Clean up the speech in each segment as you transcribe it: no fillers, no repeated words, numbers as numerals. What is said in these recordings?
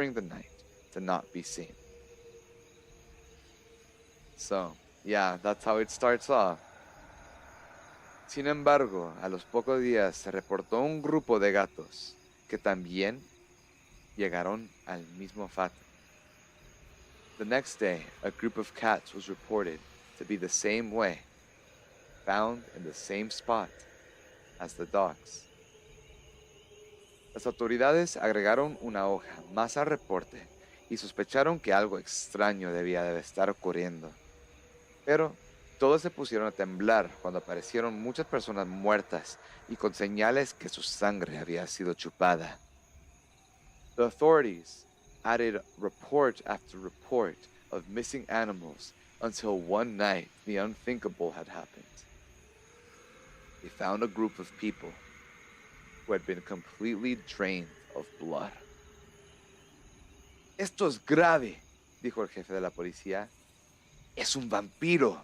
during the night to not be seen. So, yeah, that's how it starts off. Sin embargo, a los pocos días se reportó un grupo de gatos que también llegaron al mismo fato. The next day, a group of cats was reported to be the same way, found in the same spot as the dogs. Las autoridades agregaron una hoja más al reporte y sospecharon que algo extraño debía de estar ocurriendo. Pero todos se pusieron a temblar cuando aparecieron muchas personas muertas y con señales que su sangre había sido chupada. The authorities added report after report of missing animals until one night the unthinkable had happened. They found a group of people who had been completely drained of blood. Esto es grave, dijo el jefe de la policía. Es un vampiro.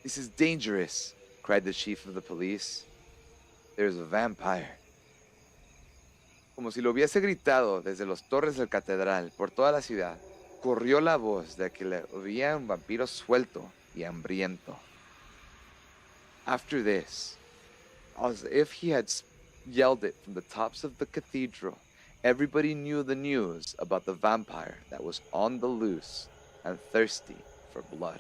This is dangerous, cried the chief of the police. There's a vampire. Como si lo hubiese gritado desde los torres del catedral por toda la ciudad, corrió la voz de que había un vampiro suelto y hambriento. After this, as if he had yelled it from the tops of the cathedral, everybody knew the news about the vampire that was on the loose and thirsty for blood.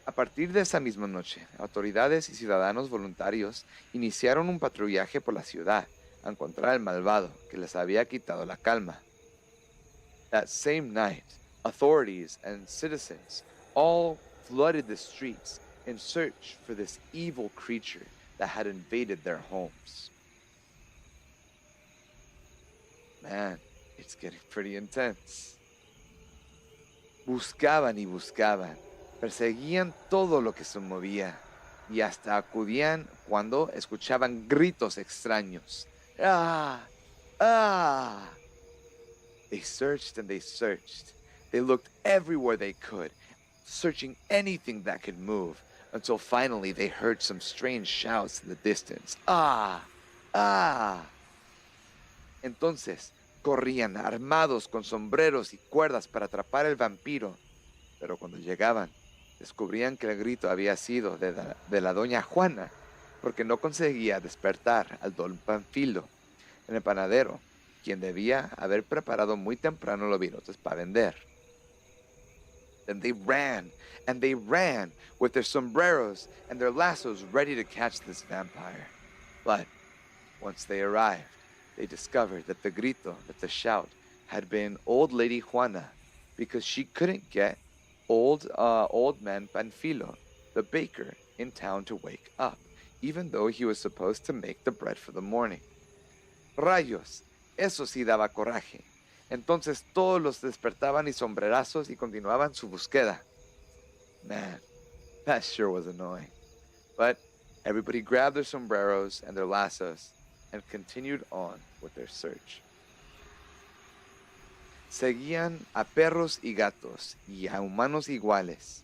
A partir de esa misma noche, autoridades y ciudadanos voluntarios iniciaron un patrullaje por la ciudad a encontrar al malvado que les había quitado la calma. That same night, authorities and citizens all flooded the streets in search for this evil creature that had invaded their homes. Man, it's getting pretty intense. Buscaban y buscaban, perseguían todo lo que se movía y hasta acudían cuando escuchaban gritos extraños. Ah! Ah! They searched and they searched. They looked everywhere they could, searching anything that could move, until finally they heard some strange shouts in the distance. Ah! Ah! Entonces corrían armados con sombreros y cuerdas para atrapar al vampiro, pero cuando llegaban, descubrían que el grito había sido de la doña Juana, porque no conseguía despertar al don Panfilo, el panadero, quien debía haber preparado muy temprano los virotes para vender. Then they ran, and they ran, with their sombreros and their lassos ready to catch this vampire. But once they arrived, they discovered that the grito, that the shout, had been old lady Juana, because she couldn't get old man Panfilo, the baker, in town to wake up, even though he was supposed to make the bread for the morning. Rayos, eso sí daba coraje. Entonces todos los despertaban y sombrerazos y continuaban su búsqueda. Man, that sure was annoying. But everybody grabbed their sombreros and their lassos and continued on with their search. Seguían a perros y gatos y a humanos iguales.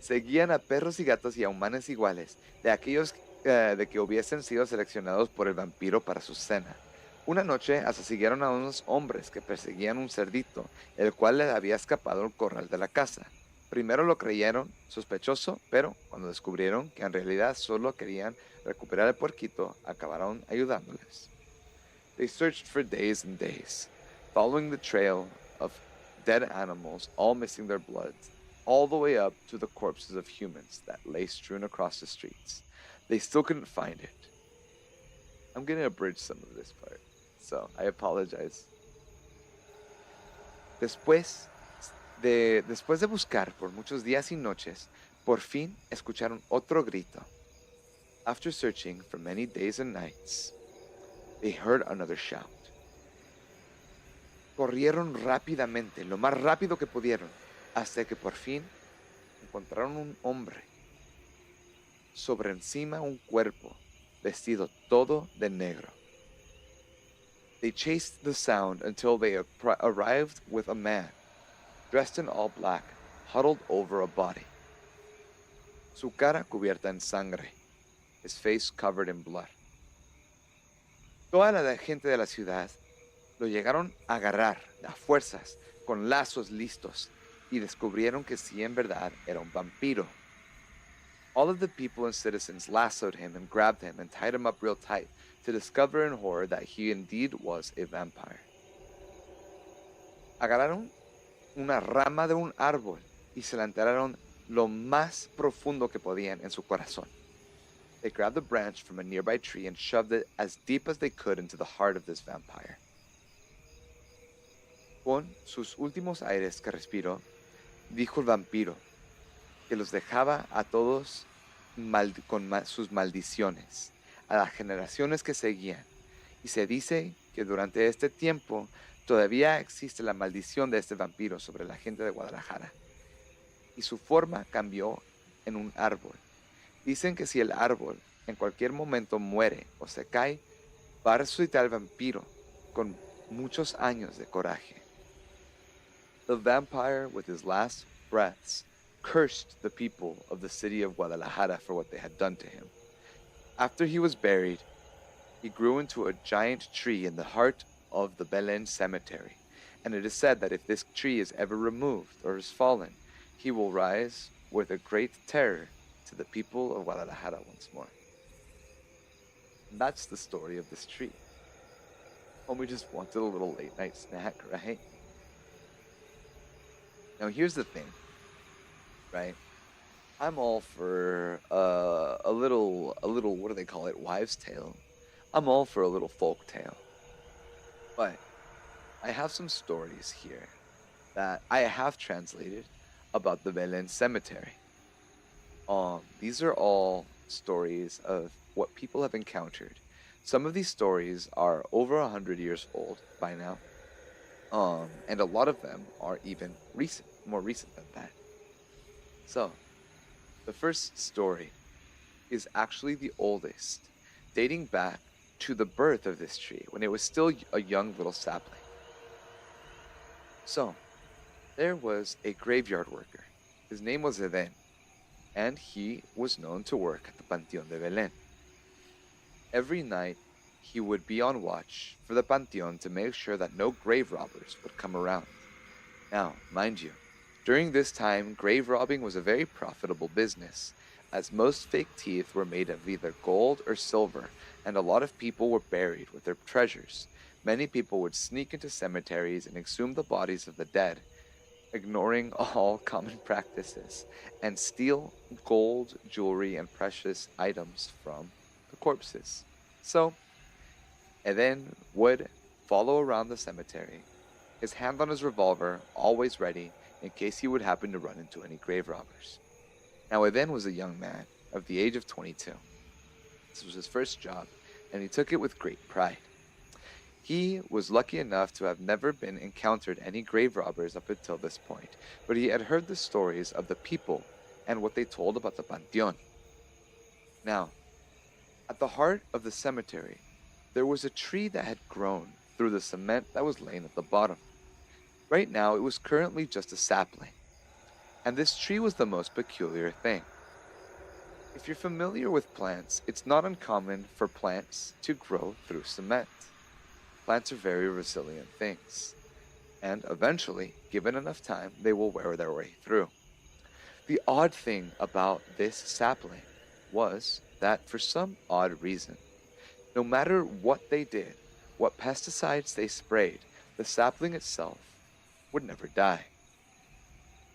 Seguían a perros y gatos y a humanos iguales de aquellos de que hubiesen sido seleccionados por el vampiro para su cena. Una noche hasta siguieron a unos hombres que perseguían un cerdito, el cual les había escapado al corral de la casa. Primero lo creyeron sospechoso, pero cuando descubrieron que en realidad solo querían recuperar el puerquito, acabaron ayudándoles. They searched for days and days, following the trail of dead animals, all missing their blood, all the way up to the corpses of humans that lay strewn across the streets. They still couldn't find it. I'm going to abridge some of this part, so I apologize. Después de buscar por muchos días y noches, por fin escucharon otro grito. After searching for many days and nights, they heard another shout. Corrieron rápidamente, lo más rápido que pudieron, hasta que por fin encontraron un hombre. Sobre encima un cuerpo, vestido todo de negro. They chased the sound until they arrived with a man, dressed in all black, huddled over a body. Su cara cubierta en sangre, his face covered in blood. Toda la gente de la ciudad lo llegaron a agarrar a fuerzas, con lazos listos, y descubrieron que sí en verdad era un vampiro. All of the people and citizens lassoed him and grabbed him and tied him up real tight to discover in horror that he indeed was a vampire. Agarraron una rama de un árbol y se la enterraron lo más profundo que podían en su corazón. They grabbed the branch from a nearby tree and shoved it as deep as they could into the heart of this vampire. Con sus últimos aires que respiró, dijo el vampiro que los dejaba a todos con sus maldiciones, a las generaciones que seguían. Y se dice que durante este tiempo todavía existe la maldición de este vampiro sobre la gente de Guadalajara. Y su forma cambió en un árbol. Dicen que si el árbol en cualquier momento muere o se cae, va a resucitar el vampiro con muchos años de coraje. The vampire, with his last breaths, cursed the people of the city of Guadalajara for what they had done to him. After he was buried, he grew into a giant tree in the heart of the Belen cemetery, and it is said that if this tree is ever removed or is fallen, he will rise with a great terror to the people of Guadalajara once more. And that's the story of this tree. When we just wanted a little late night snack, right? Now here's the thing, right? I'm all for a little what do they call it? Wives' tale. I'm all for a little folk tale. But I have some stories here that I have translated about the Belen cemetery. These are all stories of what people have encountered. Some of these stories are over 100 years old by now. And a lot of them are even more recent than that. So, the first story is actually the oldest, dating back to the birth of this tree when it was still a young little sapling. So, there was a graveyard worker. His name was Eden, and he was known to work at the Panteón de Belén. Every night, he would be on watch for the Panteón to make sure that no grave robbers would come around. Now, mind you, during this time, grave robbing was a very profitable business, as most fake teeth were made of either gold or silver, and a lot of people were buried with their treasures. Many people would sneak into cemeteries and exhume the bodies of the dead, ignoring all common practices, and steal gold, jewelry, and precious items from the corpses. So, Eden would follow around the cemetery, his hand on his revolver, always ready in case he would happen to run into any grave robbers. Now, Eden was a young man of the age of 22. This was his first job, and he took it with great pride. He was lucky enough to have never been encountered any grave robbers up until this point, but he had heard the stories of the people and what they told about the Panteón. Now, at the heart of the cemetery, there was a tree that had grown through the cement that was laying at the bottom. Right now, it was currently just a sapling. And this tree was the most peculiar thing. If you're familiar with plants, it's not uncommon for plants to grow through cement. Plants are very resilient things. And eventually, given enough time, they will wear their way through. The odd thing about this sapling was that for some odd reason, no matter what they did, what pesticides they sprayed, the sapling itself would never die.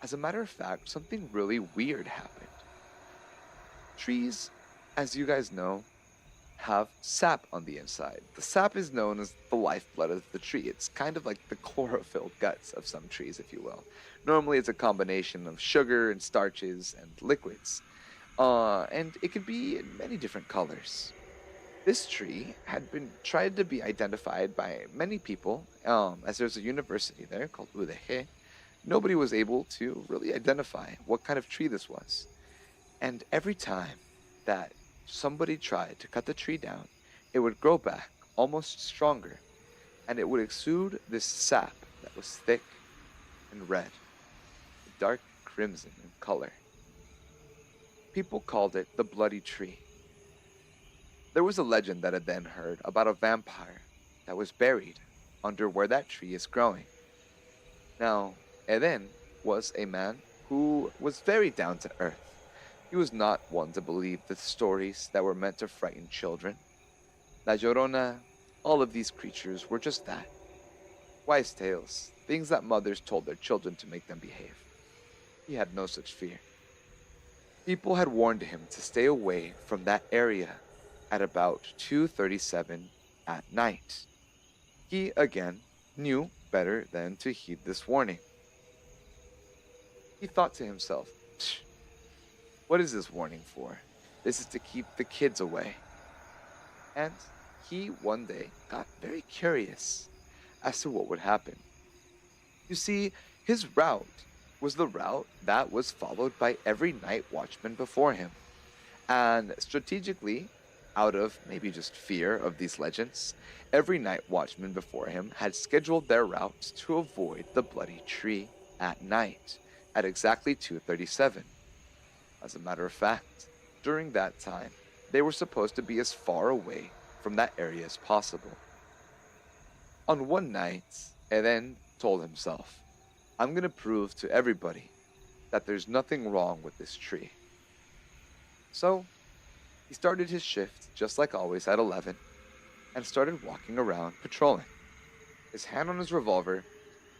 As a matter of fact, something really weird happened. Trees, as you guys know, have sap on the inside. The sap is known as the lifeblood of the tree. It's kind of like the chlorophyll guts of some trees, if you will. Normally, it's a combination of sugar and starches and liquids. And it could be in many different colors. This tree had been tried to be identified by many people, as there's a university there called UDG. Nobody was able to really identify what kind of tree this was. And every time that somebody tried to cut the tree down, it would grow back almost stronger, and it would exude this sap that was thick and red, dark crimson in color. People called it the bloody tree. There was a legend that had then heard about a vampire that was buried under where that tree is growing. Now, Eden was a man who was very down to earth. He was not one to believe the stories that were meant to frighten children. La Llorona, all of these creatures were just that. Wise tales, things that mothers told their children to make them behave. He had no such fear. People had warned him to stay away from that area at about 2:37 at night. He, again, knew better than to heed this warning. He thought to himself, what is this warning for? This is to keep the kids away. And he one day got very curious as to what would happen. You see, his route was the route that was followed by every night watchman before him. And strategically, out of maybe just fear of these legends, every night watchman before him had scheduled their routes to avoid the bloody tree at night at exactly 2:37. As a matter of fact, during that time, they were supposed to be as far away from that area as possible. On one night, Eden told himself, I'm going to prove to everybody that there's nothing wrong with this tree. So, he started his shift just like always at 11 and started walking around patrolling, his hand on his revolver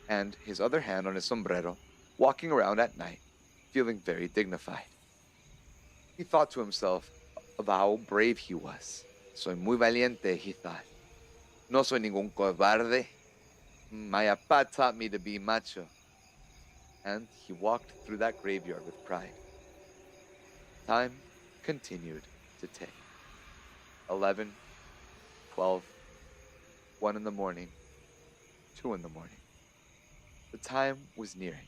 and his other hand on his sombrero, walking around at night, feeling very dignified. He thought to himself of how brave he was. Soy muy valiente, he thought. No soy ningún cobarde. My papá taught me to be macho. And he walked through that graveyard with pride. Time continued to tick. 11, 12, 1 in the morning, 2 in the morning. The time was nearing.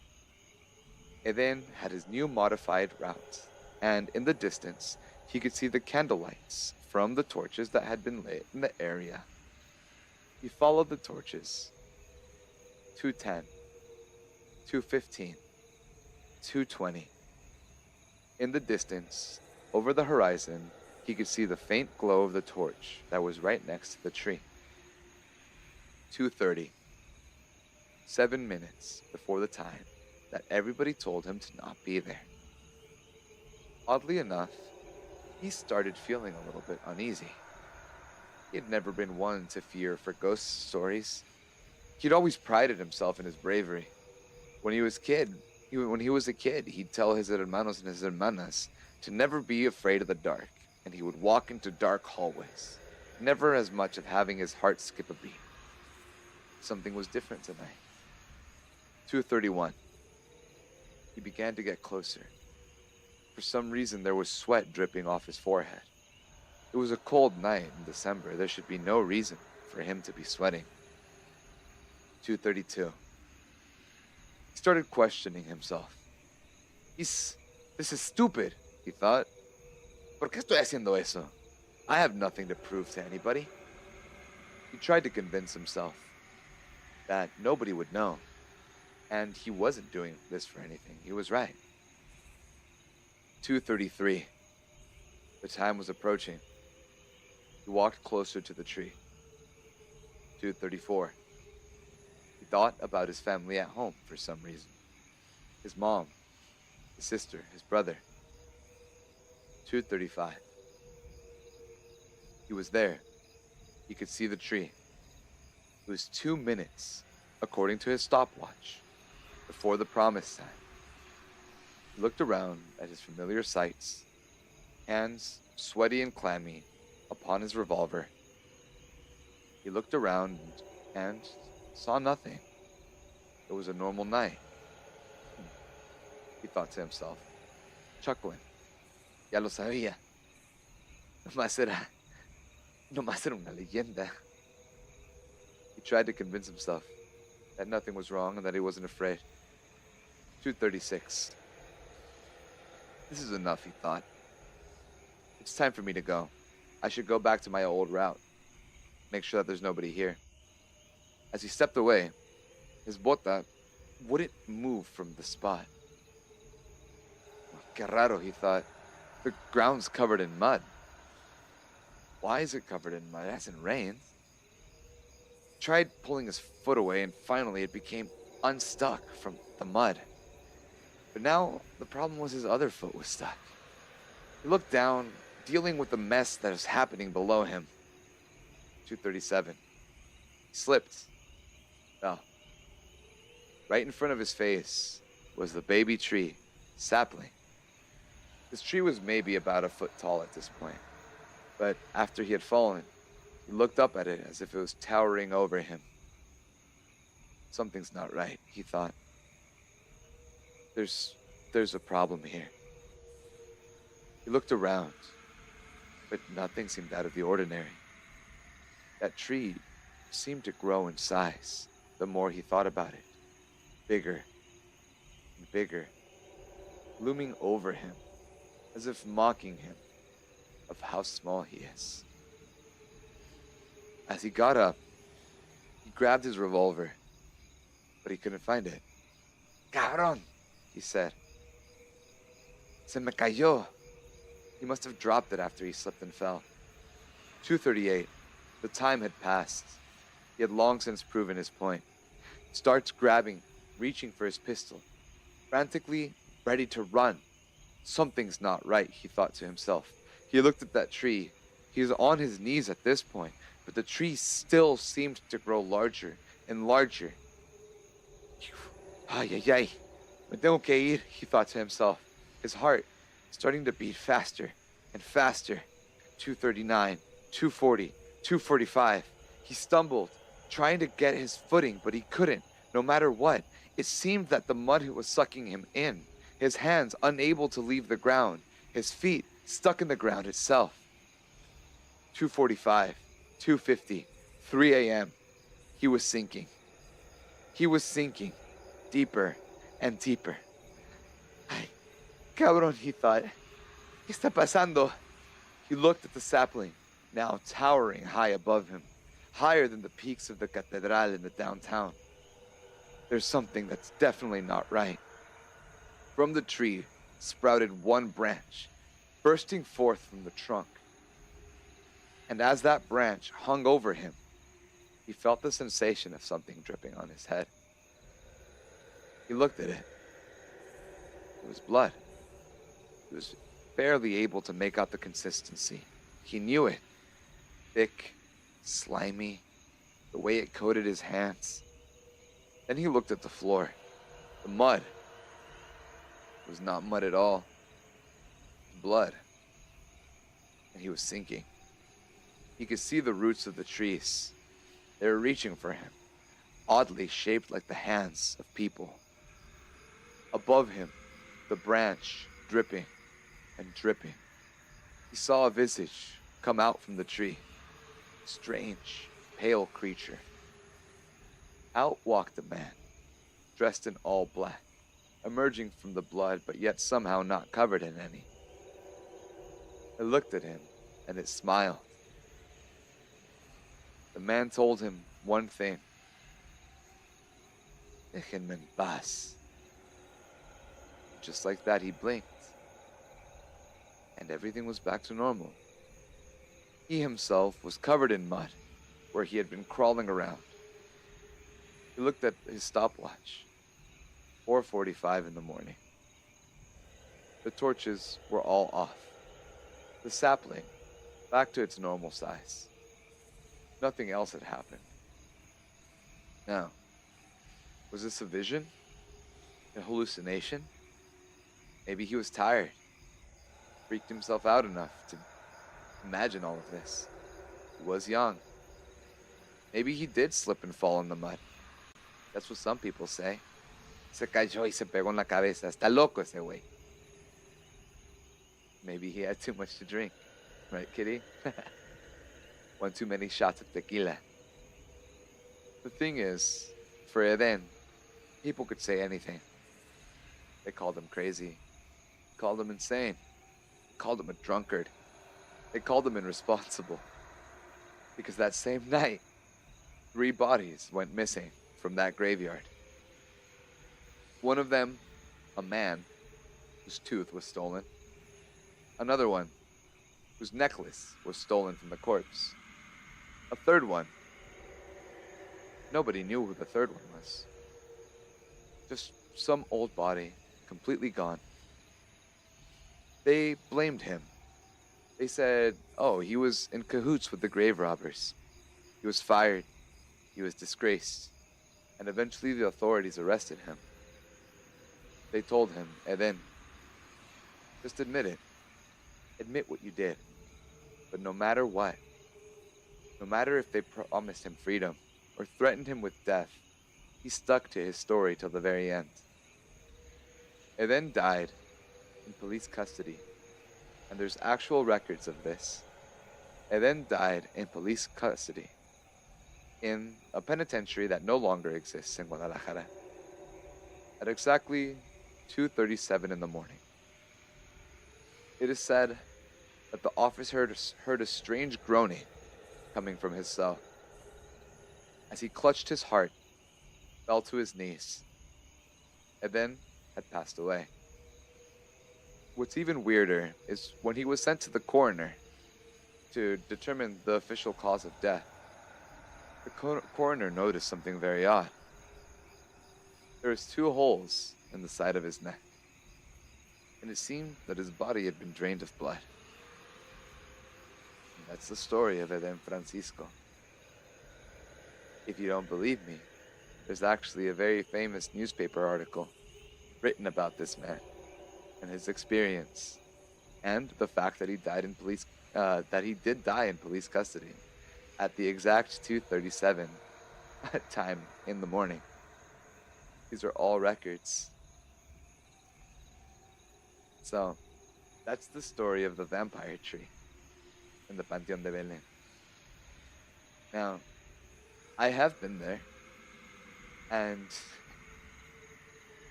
Eden had his new modified route, and in the distance, he could see the candlelights from the torches that had been lit in the area. He followed the torches. 2:10, 2:15, 2:20. In the distance, over the horizon, he could see the faint glow of the torch that was right next to the tree. 2:30. 7 minutes before the time that everybody told him to not be there. Oddly enough, he started feeling a little bit uneasy. He had never been one to fear for ghost stories. He'd always prided himself in his bravery. When he was a kid, he'd tell his hermanos and his hermanas to never be afraid of the dark, and he would walk into dark hallways, never as much of having his heart skip a beat. Something was different tonight. 2:31. He began to get closer. For some reason, there was sweat dripping off his forehead. It was a cold night in December. There should be no reason for him to be sweating. 2:32. He started questioning himself. This is stupid, he thought. ¿Por qué estoy haciendo eso? I have nothing to prove to anybody. He tried to convince himself that nobody would know, and he wasn't doing this for anything. He was right. 2:33. The time was approaching. He walked closer to the tree. 2:34. He thought about his family at home for some reason. His mom, his sister, his brother. 2:35. He was there. He could see the tree. It was 2 minutes, according to his stopwatch, before the promised time. He looked around at his familiar sights, hands sweaty and clammy upon his revolver. He looked around and saw nothing. It was a normal night. He thought to himself, chuckling. Ya lo sabía. Nomás era una leyenda. He tried to convince himself that nothing was wrong and that he wasn't afraid. 2:36. This is enough, he thought. It's time for me to go. I should go back to my old route. Make sure that there's nobody here. As he stepped away, his bota wouldn't move from the spot. Que raro, he thought. The ground's covered in mud. Why is it covered in mud? It hasn't rained. He tried pulling his foot away, and finally it became unstuck from the mud. But now the problem was his other foot was stuck. He looked down, dealing with the mess that was happening below him. 237. He slipped. Fell. Right in front of his face was the baby tree, sapling. This tree was maybe about a foot tall at this point, but after he had fallen, he looked up at it as if it was towering over him. Something's not right, he thought. There's a problem here. He looked around, but nothing seemed out of the ordinary. That tree seemed to grow in size the more he thought about it. Bigger and bigger, looming over him, as if mocking him of how small he is. As he got up, he grabbed his revolver, but he couldn't find it. Cabrón, he said. Se me cayó. He must have dropped it after he slipped and fell. 2:38. The time had passed. He had long since proven his point. Starts grabbing, reaching for his pistol, frantically ready to run. Something's not right, he thought to himself. He looked at that tree. He was on his knees at this point, but the tree still seemed to grow larger and larger. Ay, ay, ay. Me tengo que ir, he thought to himself, his heart starting to beat faster and faster. 2:39, 2:40, 2:45. He stumbled, trying to get his footing, but he couldn't, no matter what. It seemed that the mud was sucking him in, his hands unable to leave the ground, his feet stuck in the ground itself. 2:45, 2:50, 3 a.m. He was sinking. He was sinking, deeper and deeper. Ay, cabrón, he thought. ¿Qué está pasando? He looked at the sapling, now towering high above him, higher than the peaks of the Catedral in the downtown. There's something that's definitely not right. From the tree sprouted one branch, bursting forth from the trunk. And as that branch hung over him, he felt the sensation of something dripping on his head. He looked at it. It was blood. He was barely able to make out the consistency. He knew it. Thick, slimy, the way it coated his hands. Then he looked at the floor. The mud. It was not mud at all. Blood. And he was sinking. He could see the roots of the trees. They were reaching for him, oddly shaped like the hands of people. Above him, the branch dripping and dripping. He saw a visage come out from the tree. Strange, pale creature. Out walked a man, dressed in all black, emerging from the blood, but yet somehow not covered in any. It looked at him, and it smiled. The man told him one thing. Déjenme en paz. Just like that, he blinked, and everything was back to normal. He himself was covered in mud, where he had been crawling around. He looked at his stopwatch. 4:45 in the morning. The torches were all off. The sapling, back to its normal size. Nothing else had happened. Now, was this a vision? A hallucination? Maybe he was tired. Freaked himself out enough to imagine all of this. He was young. Maybe he did slip and fall in the mud. That's what some people say. Se cayó y se pegó en la cabeza. Está loco ese güey. Maybe he had too much to drink. Right, Kitty? One too many shots of tequila. The thing is, for Eden, people could say anything. They called him crazy. Called him insane. Called him a drunkard. They called him irresponsible. Because that same night, 3 bodies went missing from that graveyard. One of them, a man whose tooth was stolen. Another one, whose necklace was stolen from the corpse. A third one. Nobody knew who the third one was. Just some old body, completely gone. They blamed him. They said, oh, he was in cahoots with the grave robbers. He was fired. He was disgraced. And eventually the authorities arrested him. They told him, Eden, just admit it. Admit what you did. But no matter what, no matter if they promised him freedom or threatened him with death, he stuck to his story till the very end. Eden died in police custody, and there's actual records of this. Eden died in police custody in a penitentiary that no longer exists in Guadalajara at exactly 2:37 in the morning. It is said that the officer heard a strange groaning coming from his cell. As he clutched his heart, fell to his knees, and then had passed away. What's even weirder is when he was sent to the coroner to determine the official cause of death, the coroner noticed something very odd. There was 2 holes in the side of his neck, and it seemed that his body had been drained of blood. And that's the story of Eden Francisco. If you don't believe me, there's actually a very famous newspaper article written about this man and his experience, and the fact that he died in did die in police custody at the exact 2:37 time in the morning. These are all records. So, that's the story of the vampire tree in the Panteón de Belén. Now, I have been there, and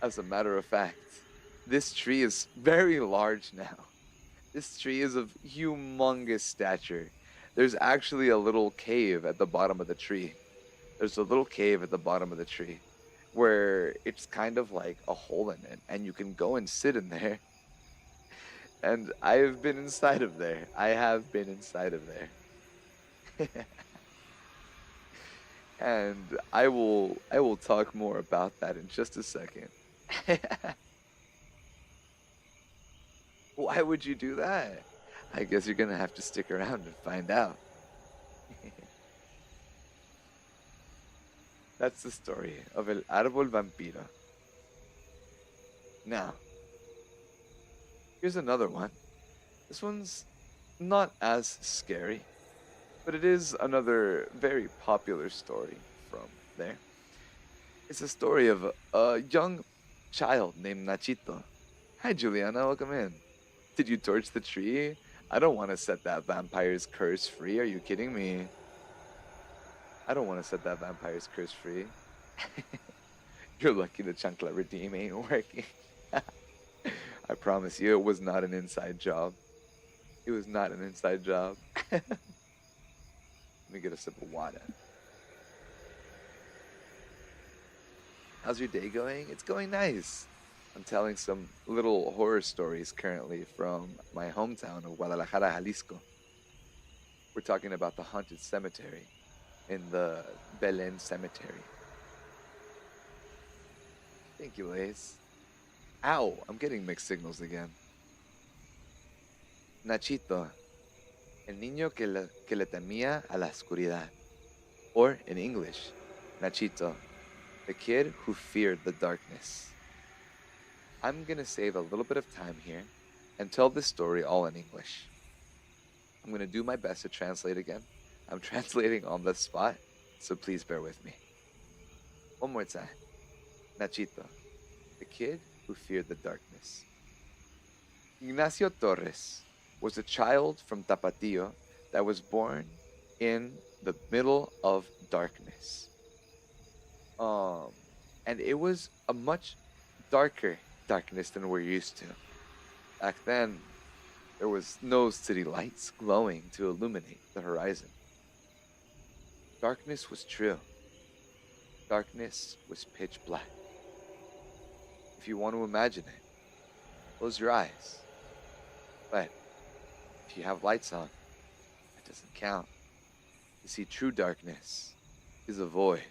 as a matter of fact, this tree is very large now. This tree is of humongous stature. There's actually a little cave at the bottom of the tree. There's a little cave at the bottom of the tree where it's kind of like a hole in it, and you can go and sit in there. And I have been inside of there. I have been inside of there. And I will talk more about that in just a second. Why would you do that? I guess you're gonna have to stick around and find out. That's the story of El Árbol Vampiro. Now, here's another one. This one's not as scary, but it is another very popular story from there. It's a story of a young child named Nachito. Hi, Juliana, welcome in. Did you torch the tree? I don't want to set that vampire's curse free. Are you kidding me? I don't want to set that vampire's curse free. You're lucky the chancla redeem ain't working. I promise you, it was not an inside job. It was not an inside job. Let me get a sip of water. How's your day going? It's going nice. I'm telling some little horror stories currently from my hometown of Guadalajara, Jalisco. We're talking about the haunted cemetery in the Belén Cemetery. Thank you, Lace. Ow, I'm getting mixed signals again. Nachito, el niño que le temía a la oscuridad. Or, in English, Nachito, the kid who feared the darkness. I'm gonna save a little bit of time here and tell this story all in English. I'm gonna do my best to translate again. I'm translating on the spot, so please bear with me. One more time. Nachito, the kid who feared the darkness. Ignacio Torres was a child from Tapatío that was born in the middle of darkness. And it was a much darker darkness than we're used to. Back then, there was no city lights glowing to illuminate the horizon. Darkness was true. Darkness was pitch black. If you want to imagine it, close your eyes. But if if you have lights on, that doesn't count. You see, true darkness is a void.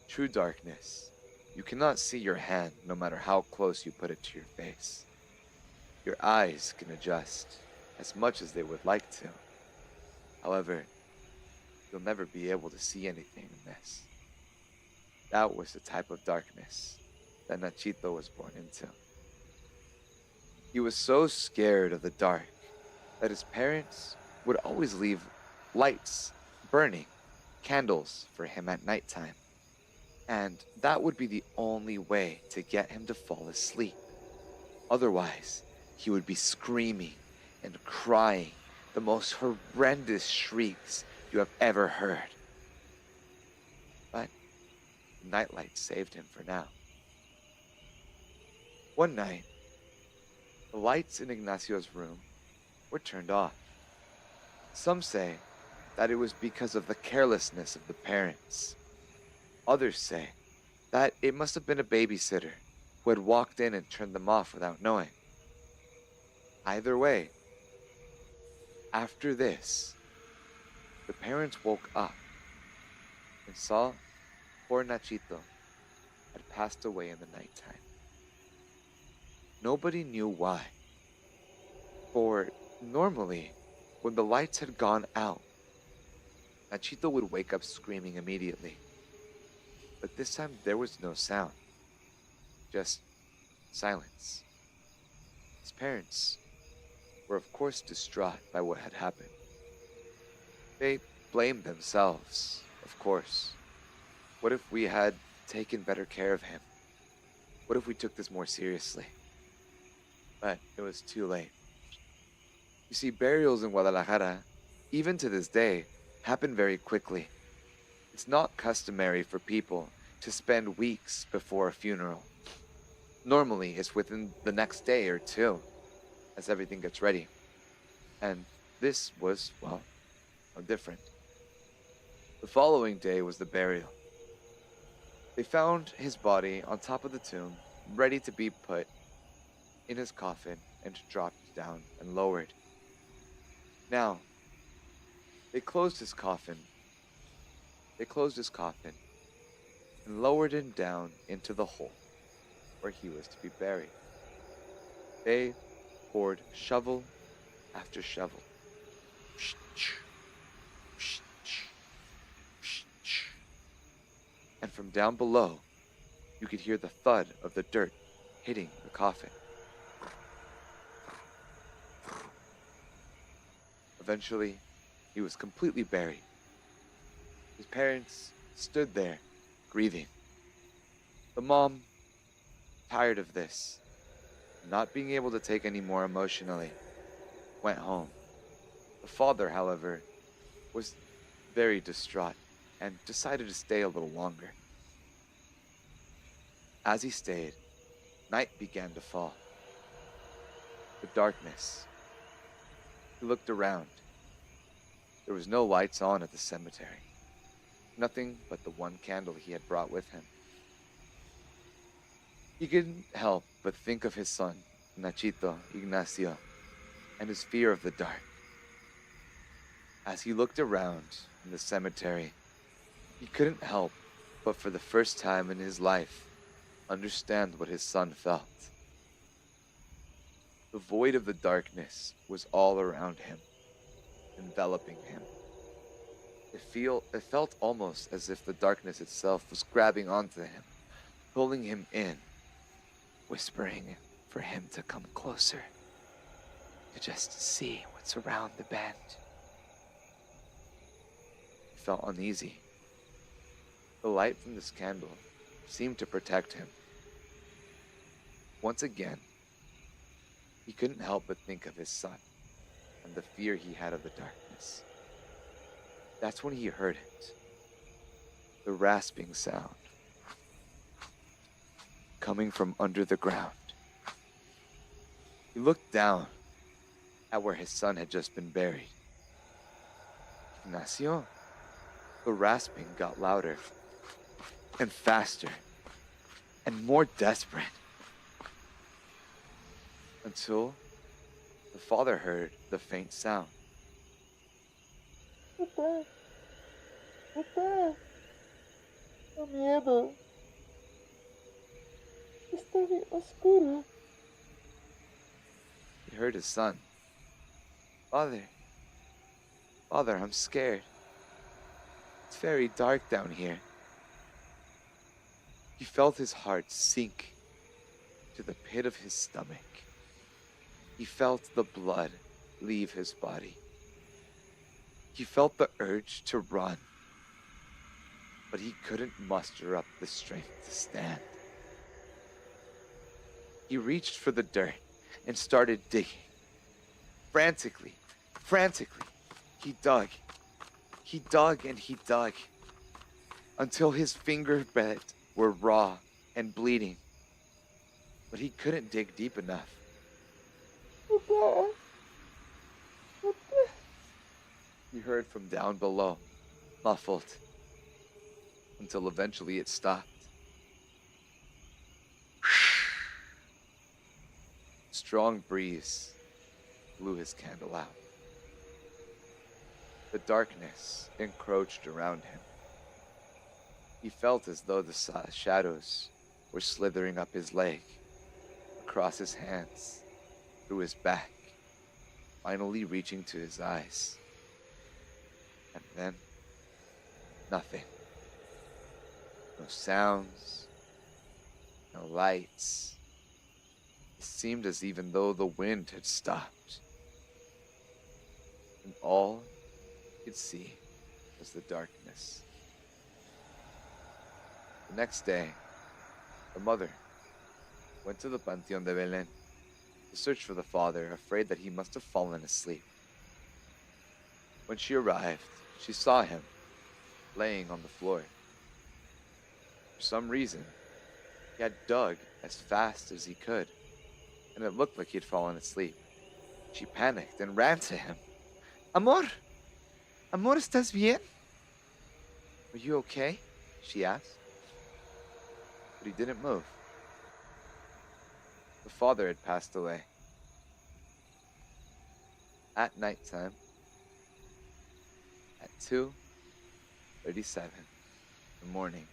True darkness, you cannot see your hand no matter how close you put it to your face. Your eyes can adjust as much as they would like to. However, you'll never be able to see anything in this. That was the type of darkness that Nachito was born into. He was so scared of the dark that his parents would always leave lights burning, candles for him at nighttime. And that would be the only way to get him to fall asleep. Otherwise, he would be screaming and crying the most horrendous shrieks you have ever heard. But the nightlight saved him for now. One night, the lights in Ignacio's room were turned off. Some say that it was because of the carelessness of the parents. Others say that it must have been a babysitter who had walked in and turned them off without knowing. Either way, after this, the parents woke up and saw poor Nachito had passed away in the nighttime. Nobody knew why, for normally, when the lights had gone out, Nachito would wake up screaming immediately. But this time there was no sound, just silence. His parents were of course distraught by what had happened. They blamed themselves, of course. What if we had taken better care of him? What if we took this more seriously? But it was too late. You see, burials in Guadalajara, even to this day, happen very quickly. It's not customary for people to spend weeks before a funeral. Normally, it's within the next day or two, as everything gets ready. And this was, well, no different. The following day was the burial. They found his body on top of the tomb, ready to be put in his coffin and dropped down and lowered. Now, they closed his coffin and lowered him down into the hole where he was to be buried. They poured shovel after shovel. And from down below, you could hear the thud of the dirt hitting the coffin. Eventually, he was completely buried. His parents stood there, grieving. The mom, tired of this, not being able to take any more emotionally, went home. The father, however, was very distraught and decided to stay a little longer. As he stayed, night began to fall. The darkness. He looked around. There was no lights on at the cemetery. Nothing but the one candle he had brought with him. He couldn't help but think of his son, Nachito Ignacio, and his fear of the dark. As he looked around in the cemetery, he couldn't help but for the first time in his life understand what his son felt. The void of the darkness was all around him, enveloping him. It felt almost as if the darkness itself was grabbing onto him, pulling him in, whispering for him to come closer, to just see what's around the bend. He felt uneasy. The light from this candle seemed to protect him. Once again, he couldn't help but think of his son and the fear he had of the darkness. That's when he heard it. The rasping sound coming from under the ground. He looked down at where his son had just been buried. Ignacio? The rasping got louder and faster and more desperate until The father heard the faint sound. Papá, papá, da miedo. Está bien oscuro. He heard his son. Father, Father, I'm scared. It's very dark down here. He felt his heart sink to the pit of his stomach. He felt the blood leave his body. He felt the urge to run, but he couldn't muster up the strength to stand. He reached for the dirt and started digging. Frantically, he dug. He dug and he dug until his fingerbeds were raw and bleeding. But he couldn't dig deep enough. Papá, papá. He heard from down below, muffled, until eventually it stopped. Strong breeze blew his candle out. The darkness encroached around him. He felt as though the shadows were slithering up his leg, across his hands, through his back, finally reaching to his eyes. And then, nothing. No sounds, no lights. It seemed as even though the wind had stopped. And all he could see was the darkness. The next day, the mother went to the Panteón de Belén to search for the father, afraid that he must have fallen asleep. When she arrived, she saw him laying on the floor. For some reason, he had dug as fast as he could, and it looked like he had fallen asleep. She panicked and ran to him. Amor! Amor, ¿estás bien? Are you okay? She asked. But he didn't move. The father had passed away. At nighttime, at 2:37 in the morning.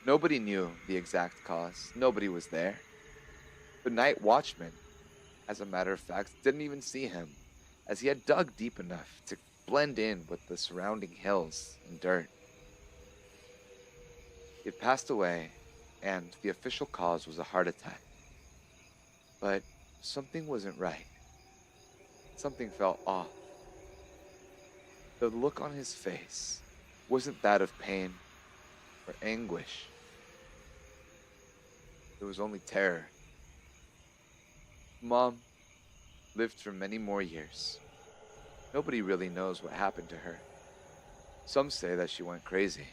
Nobody knew the exact cause. Nobody was there. The night watchman, as a matter of fact, didn't even see him, as he had dug deep enough to blend in with the surrounding hills and dirt. He had passed away, and the official cause was a heart attack. But something wasn't right. Something felt off. The look on his face wasn't that of pain or anguish. It was only terror. Mom lived for many more years. Nobody really knows what happened to her. Some say that she went crazy.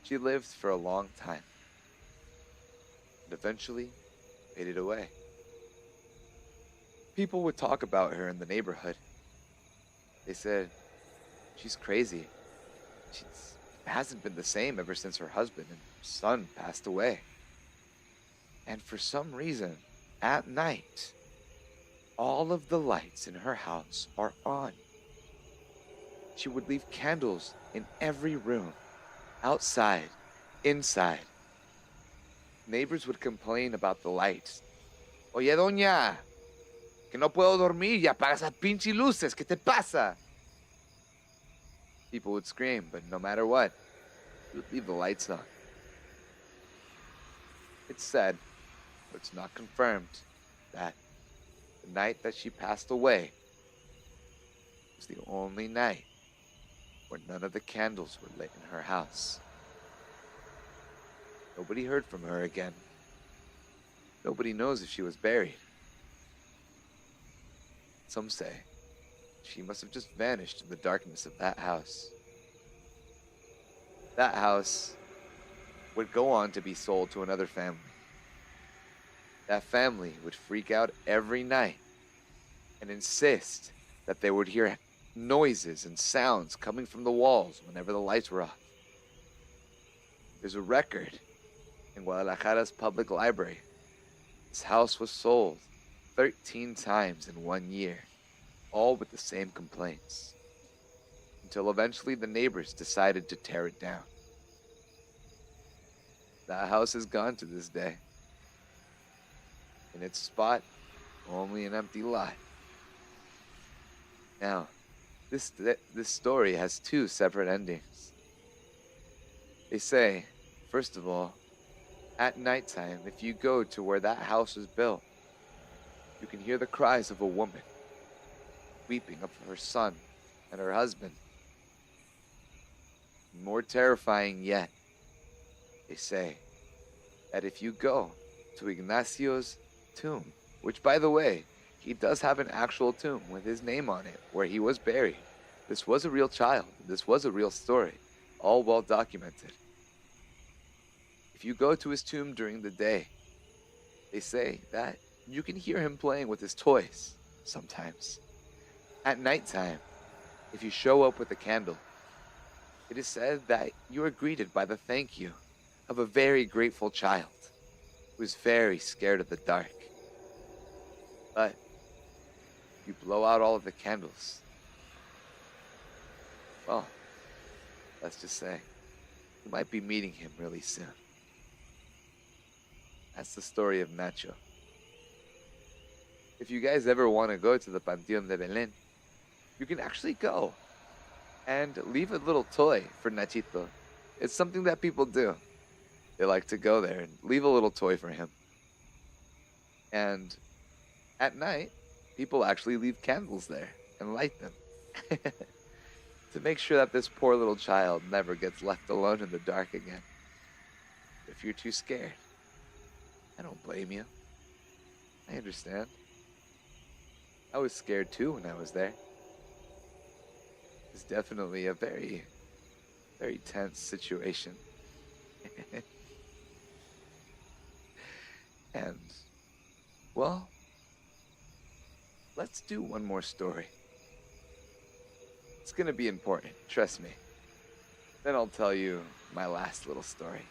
She lived for a long time, and eventually faded away. People would talk about her in the neighborhood. They said, she's crazy. She hasn't been the same ever since her husband and son passed away. And for some reason, at night, all of the lights in her house are on. She would leave candles in every room, outside, inside. Neighbors would complain about the lights. Oye, doña, que no puedo dormir, ya apaga esas pinche luces, ¿qué te pasa? People would scream, but no matter what, she would leave the lights on. It's said, but it's not confirmed, that the night that she passed away was the only night where none of the candles were lit in her house. Nobody heard from her again. Nobody knows if she was buried. Some say she must have just vanished in the darkness of that house. That house would go on to be sold to another family. That family would freak out every night and insist that they would hear noises and sounds coming from the walls whenever the lights were off. There's a record in Guadalajara's public library His house was sold 13 times in 1 year, all with the same complaints, until eventually the neighbors decided to tear it down. That house is gone to this day. In its spot, only an empty lot. Now, this story has two separate endings. They say, first of all, at nighttime, if you go to where that house was built, you can hear the cries of a woman weeping of her son and her husband. More terrifying yet, they say that if you go to Ignacio's tomb, which, by the way, he does have an actual tomb with his name on it where he was buried. This was a real child. This was a real story, all well documented. If you go to his tomb during the day, they say that you can hear him playing with his toys sometimes. At nighttime, if you show up with a candle, it is said that you are greeted by the thank you of a very grateful child who is very scared of the dark. But you blow out all of the candles. Well, let's just say you might be meeting him really soon. That's the story of Nacho. If you guys ever want to go to the Panteón de Belén, you can actually go and leave a little toy for Nachito. It's something that people do. They like to go there and leave a little toy for him. And at night, people actually leave candles there and light them to make sure that this poor little child never gets left alone in the dark again. If you're too scared, I don't blame you. I understand. I was scared too when I was there. It's definitely a very, very tense situation. And, well, let's do one more story. It's gonna be important, trust me. Then I'll tell you my last little story.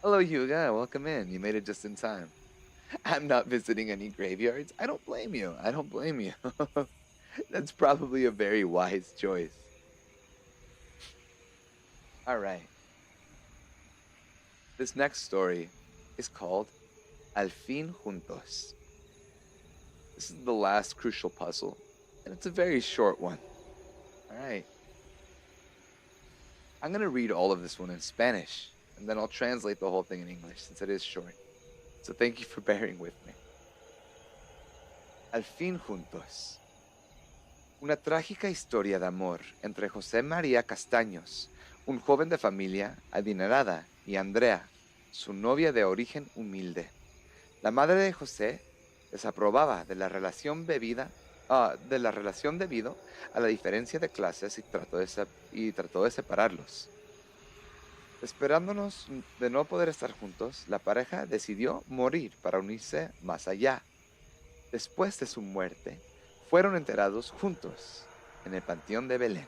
Hello, Hugo. Welcome in. You made it just in time. I'm not visiting any graveyards. I don't blame you. I don't blame you. That's probably a very wise choice. All right. This next story is called Al fin juntos. This is the last crucial puzzle, and it's a very short one. All right. I'm going to read all of this one in Spanish, and then I'll translate the whole thing in English since it is short. So thank you for bearing with me. Al fin juntos. Una trágica historia de amor entre José María Castaños, un joven de familia adinerada, y Andrea, su novia de origen humilde. La madre de José desaprobaba de la relación debido a la diferencia de clases y trató de separarlos. Esperándonos de no poder estar juntos, la pareja decidió morir para unirse más allá. Después de su muerte, fueron enterrados juntos en el Panteón de Belén.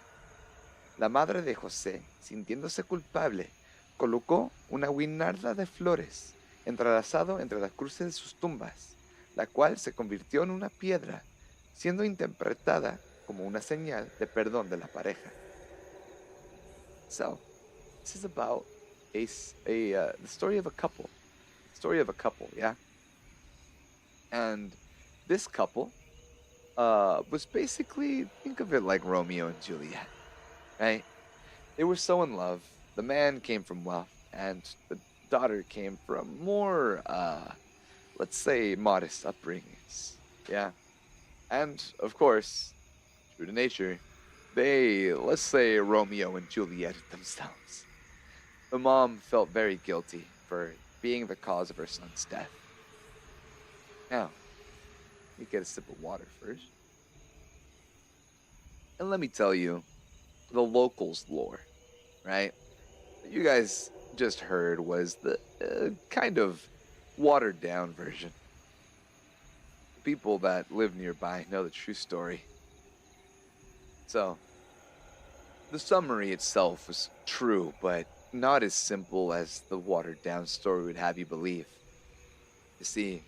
La madre de José, sintiéndose culpable, colocó una guirnalda de flores entrelazado entre las cruces de sus tumbas, la cual se convirtió en una piedra, siendo interpretada como una señal de perdón de la pareja. So, this is about the story of a couple. Yeah? And this couple was basically, think of it like Romeo and Juliet, right? They were so in love. The man came from wealth, and the daughter came from more, let's say, modest upbringings. Yeah? And, of course, true to nature, they, let's say, Romeo and Juliet themselves. The mom felt very guilty for being the cause of her son's death. Now, let me get a sip of water first. And let me tell you the locals' lore, right? What you guys just heard was the kind of watered down version. People that live nearby know the true story. So, the summary itself was true, but not as simple as the watered down story would have you believe. You see,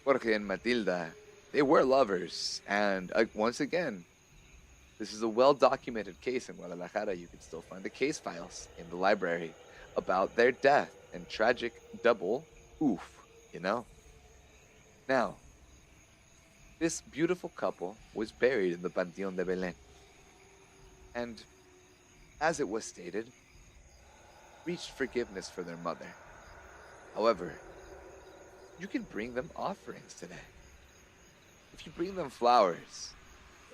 Jorge and Matilda, they were lovers, and once again, this is a well documented case in Guadalajara. You can still find the case files in the library about their death and tragic double oof, you know? Now, this beautiful couple was buried in the Panteon de Belén, and as it was stated, reached forgiveness for their mother. However, you can bring them offerings today. If you bring them flowers,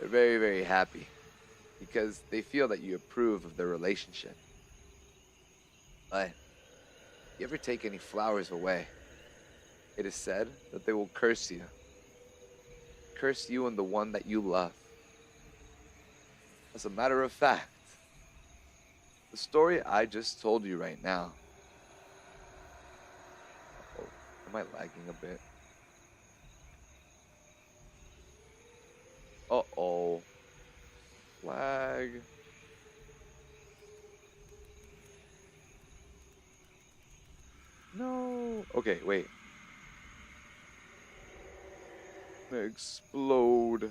they're very, very happy because they feel that you approve of their relationship. But if you ever take any flowers away, it is said that they will curse you. Curse you and the one that you love. As a matter of fact, the story I just told you right now. Oh, am I lagging a bit? Uh-oh. Lag. No. Okay, wait. Explode.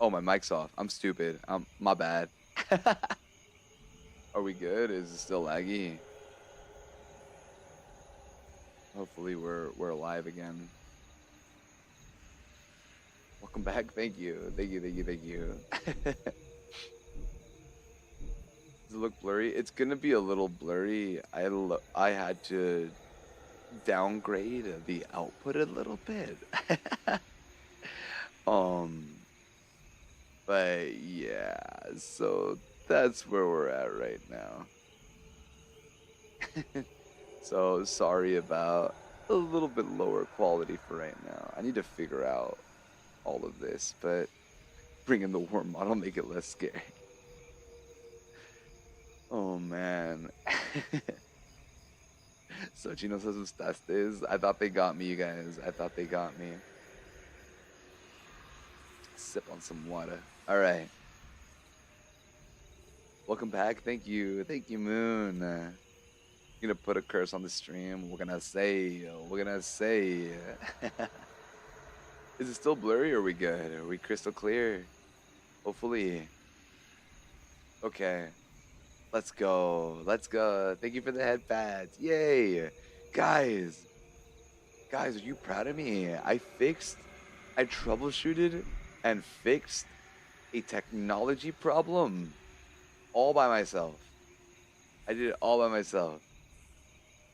Oh, my mic's off. I'm stupid. My bad. Are we good? Is it still laggy? Hopefully we're alive again. Welcome back. Thank you. Thank you. Thank you. Thank you. Does it look blurry? It's gonna be a little blurry. I had to downgrade the output a little bit. um, but yeah, so that's where we're at right now. So sorry about a little bit lower quality for right now. I need to figure out all of this, but bring in the war model, make it less scary. Oh man. Sochi, nos asustaste. I thought they got me, you guys. I thought they got me. Sip on some water. All right. Welcome back. Thank you. Thank you, Moon. Gonna put a curse on the stream. We're gonna say. Is it still blurry or are we good? Are we crystal clear? Hopefully. Okay. Let's go. Let's go. Thank you for the headpads. Yay. Guys, Guys, are you proud of me? I troubleshooted and fixed a technology problem all by myself. I did it all by myself.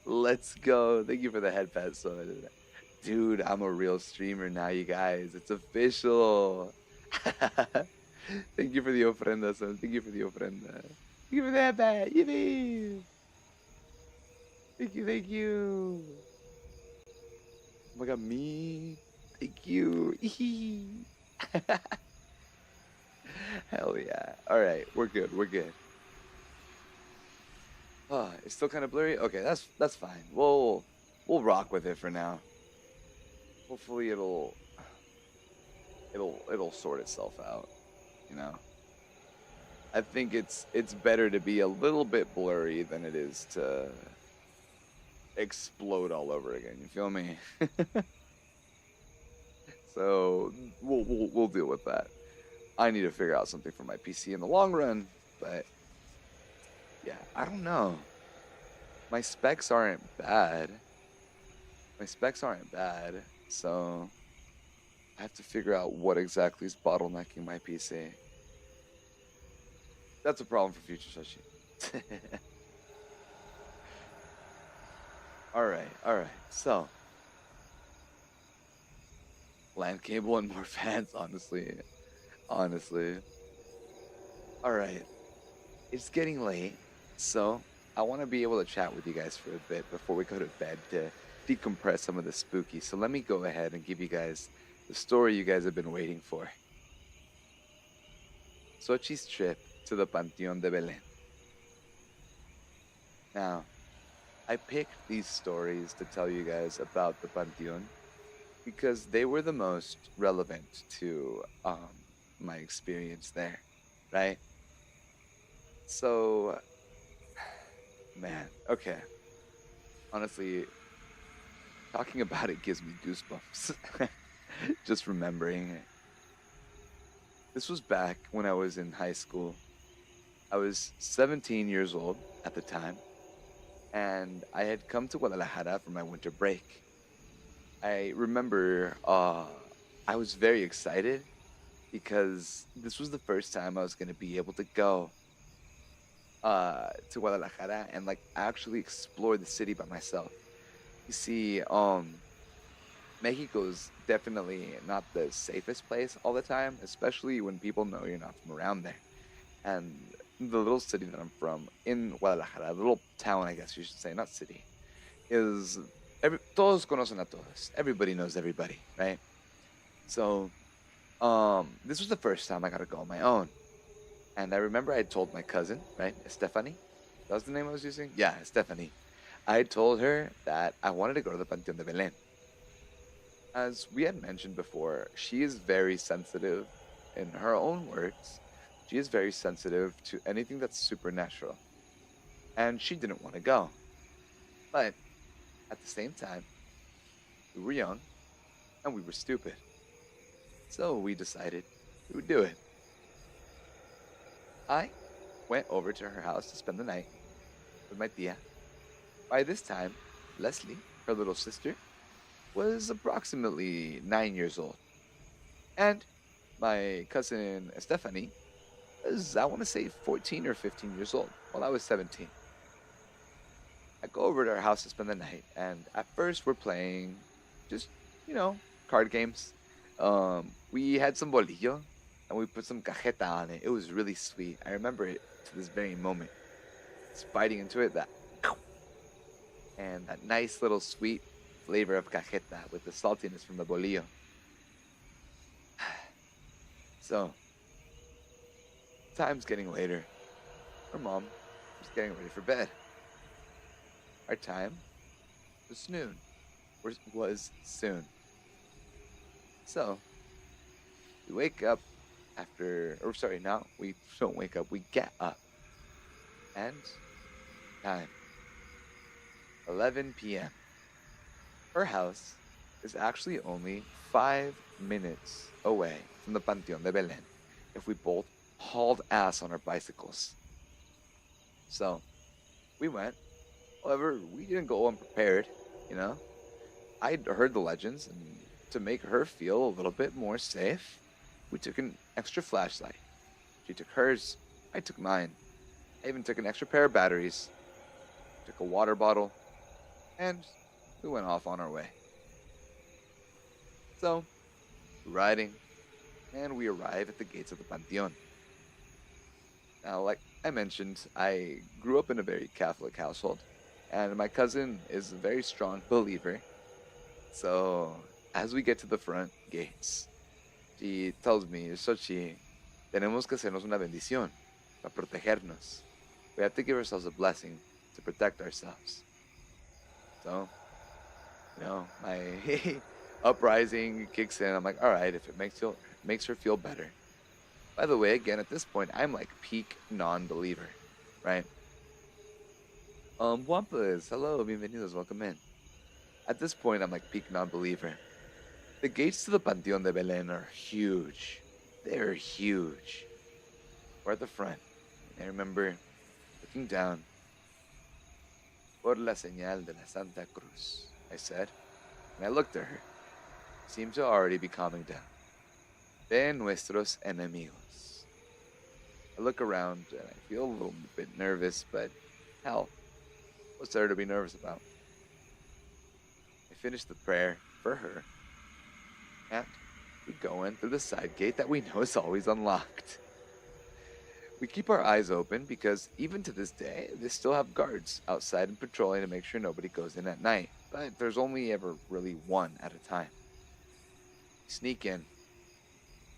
Let's go. Thank you for the head pat, son. Dude, I'm a real streamer now, you guys. It's official. Thank you for the ofrenda, son. Thank you for the ofrenda. Thank you for the head pat. Yippee! Thank you, thank you. Oh my god, me. Thank you. Hell yeah. Alright, we're good, we're good. Oh, it's still kind of blurry? Okay, that's fine. We'll rock with it for now. Hopefully it'll sort itself out, you know. I think it's better to be a little bit blurry than it is to explode all over again. You feel me? So we'll deal with that. I need to figure out something for my PC in the long run, but yeah, I don't know. My specs aren't bad. My specs aren't bad, so I have to figure out what exactly is bottlenecking my PC. That's a problem for future Shashi. Alright. So, LAN cable and more fans, honestly. Alright. It's getting late, so I want to be able to chat with you guys for a bit before we go to bed to decompress some of the spooky. So let me go ahead and give you guys the story you guys have been waiting for. Xochi's trip to the Panteón de Belén. Now, I picked these stories to tell you guys about the Panteón because they were the most relevant to my experience there, right? So, man, okay. Honestly, talking about it gives me goosebumps. Just remembering it. This was back when I was in high school. I was 17 years old at the time, and I had come to Guadalajara for my winter break. I remember I was very excited because this was the first time I was going to be able to go to Guadalajara and like actually explore the city by myself. You see, Mexico's definitely not the safest place all the time, especially when people know you're not from around there. And the little city that I'm from, in Guadalajara, the little town, I guess you should say, not city, is todos conocen a todos. Everybody knows everybody, right? So, this was the first time I got to go on my own. And I remember I told my cousin, right, Stephanie, that was the name I was using? Yeah, Stephanie. I told her that I wanted to go to the Panteón de Belén. As we had mentioned before, she is very sensitive, in her own words, she is very sensitive to anything that's supernatural. And she didn't want to go. But at the same time, we were young and we were stupid. So we decided we would do it. I went over to her house to spend the night with my tia. By this time, Leslie, her little sister, was approximately 9 years old. And my cousin Stephanie was, I want to say, 14 or 15 years old, while I was 17. I go over to her house to spend the night, and at first we're playing just, card games. We had some bolillo, and we put some cajeta on it. It was really sweet. I remember it to this very moment. It's biting into it, and that nice little sweet flavor of cajeta with the saltiness from the bolillo. So, time's getting later. Her mom was getting ready for bed. Our time was noon. Was soon. So, we wake up we don't wake up, we get up. And time, 11 p.m. Her house is actually only 5 minutes away from the Panteón de Belén if we both hauled ass on our bicycles. So, we went. However, we didn't go unprepared, I'd heard the legends, and to make her feel a little bit more safe, we took an extra flashlight. She took hers, I took mine. I even took an extra pair of batteries, took a water bottle, and we went off on our way. So, riding, and we arrive at the gates of the Panteon. Now, like I mentioned, I grew up in a very Catholic household, and my cousin is a very strong believer. So, as we get to the front gates, she tells me, Xochi, tenemos que hacernos una bendición para protegernos. We have to give ourselves a blessing to protect ourselves. So, my uprising kicks in. I'm like, all right, if it makes her feel better. By the way, again, at this point, I'm like peak non-believer, right? Wampas, hello, bienvenidos, welcome in. At this point, I'm like peak non-believer. The gates to the Panteón de Belén are huge. They're huge. We're at the front. I remember looking down. Por la señal de la Santa Cruz, I said, and I looked at her. Seemed to already be calming down. De nuestros enemigos. I look around and I feel a little bit nervous, but hell, what's there to be nervous about? I finish the prayer for her, and we go in through the side gate that we know is always unlocked. We keep our eyes open because even to this day, they still have guards outside and patrolling to make sure nobody goes in at night, but there's only ever really one at a time. We sneak in,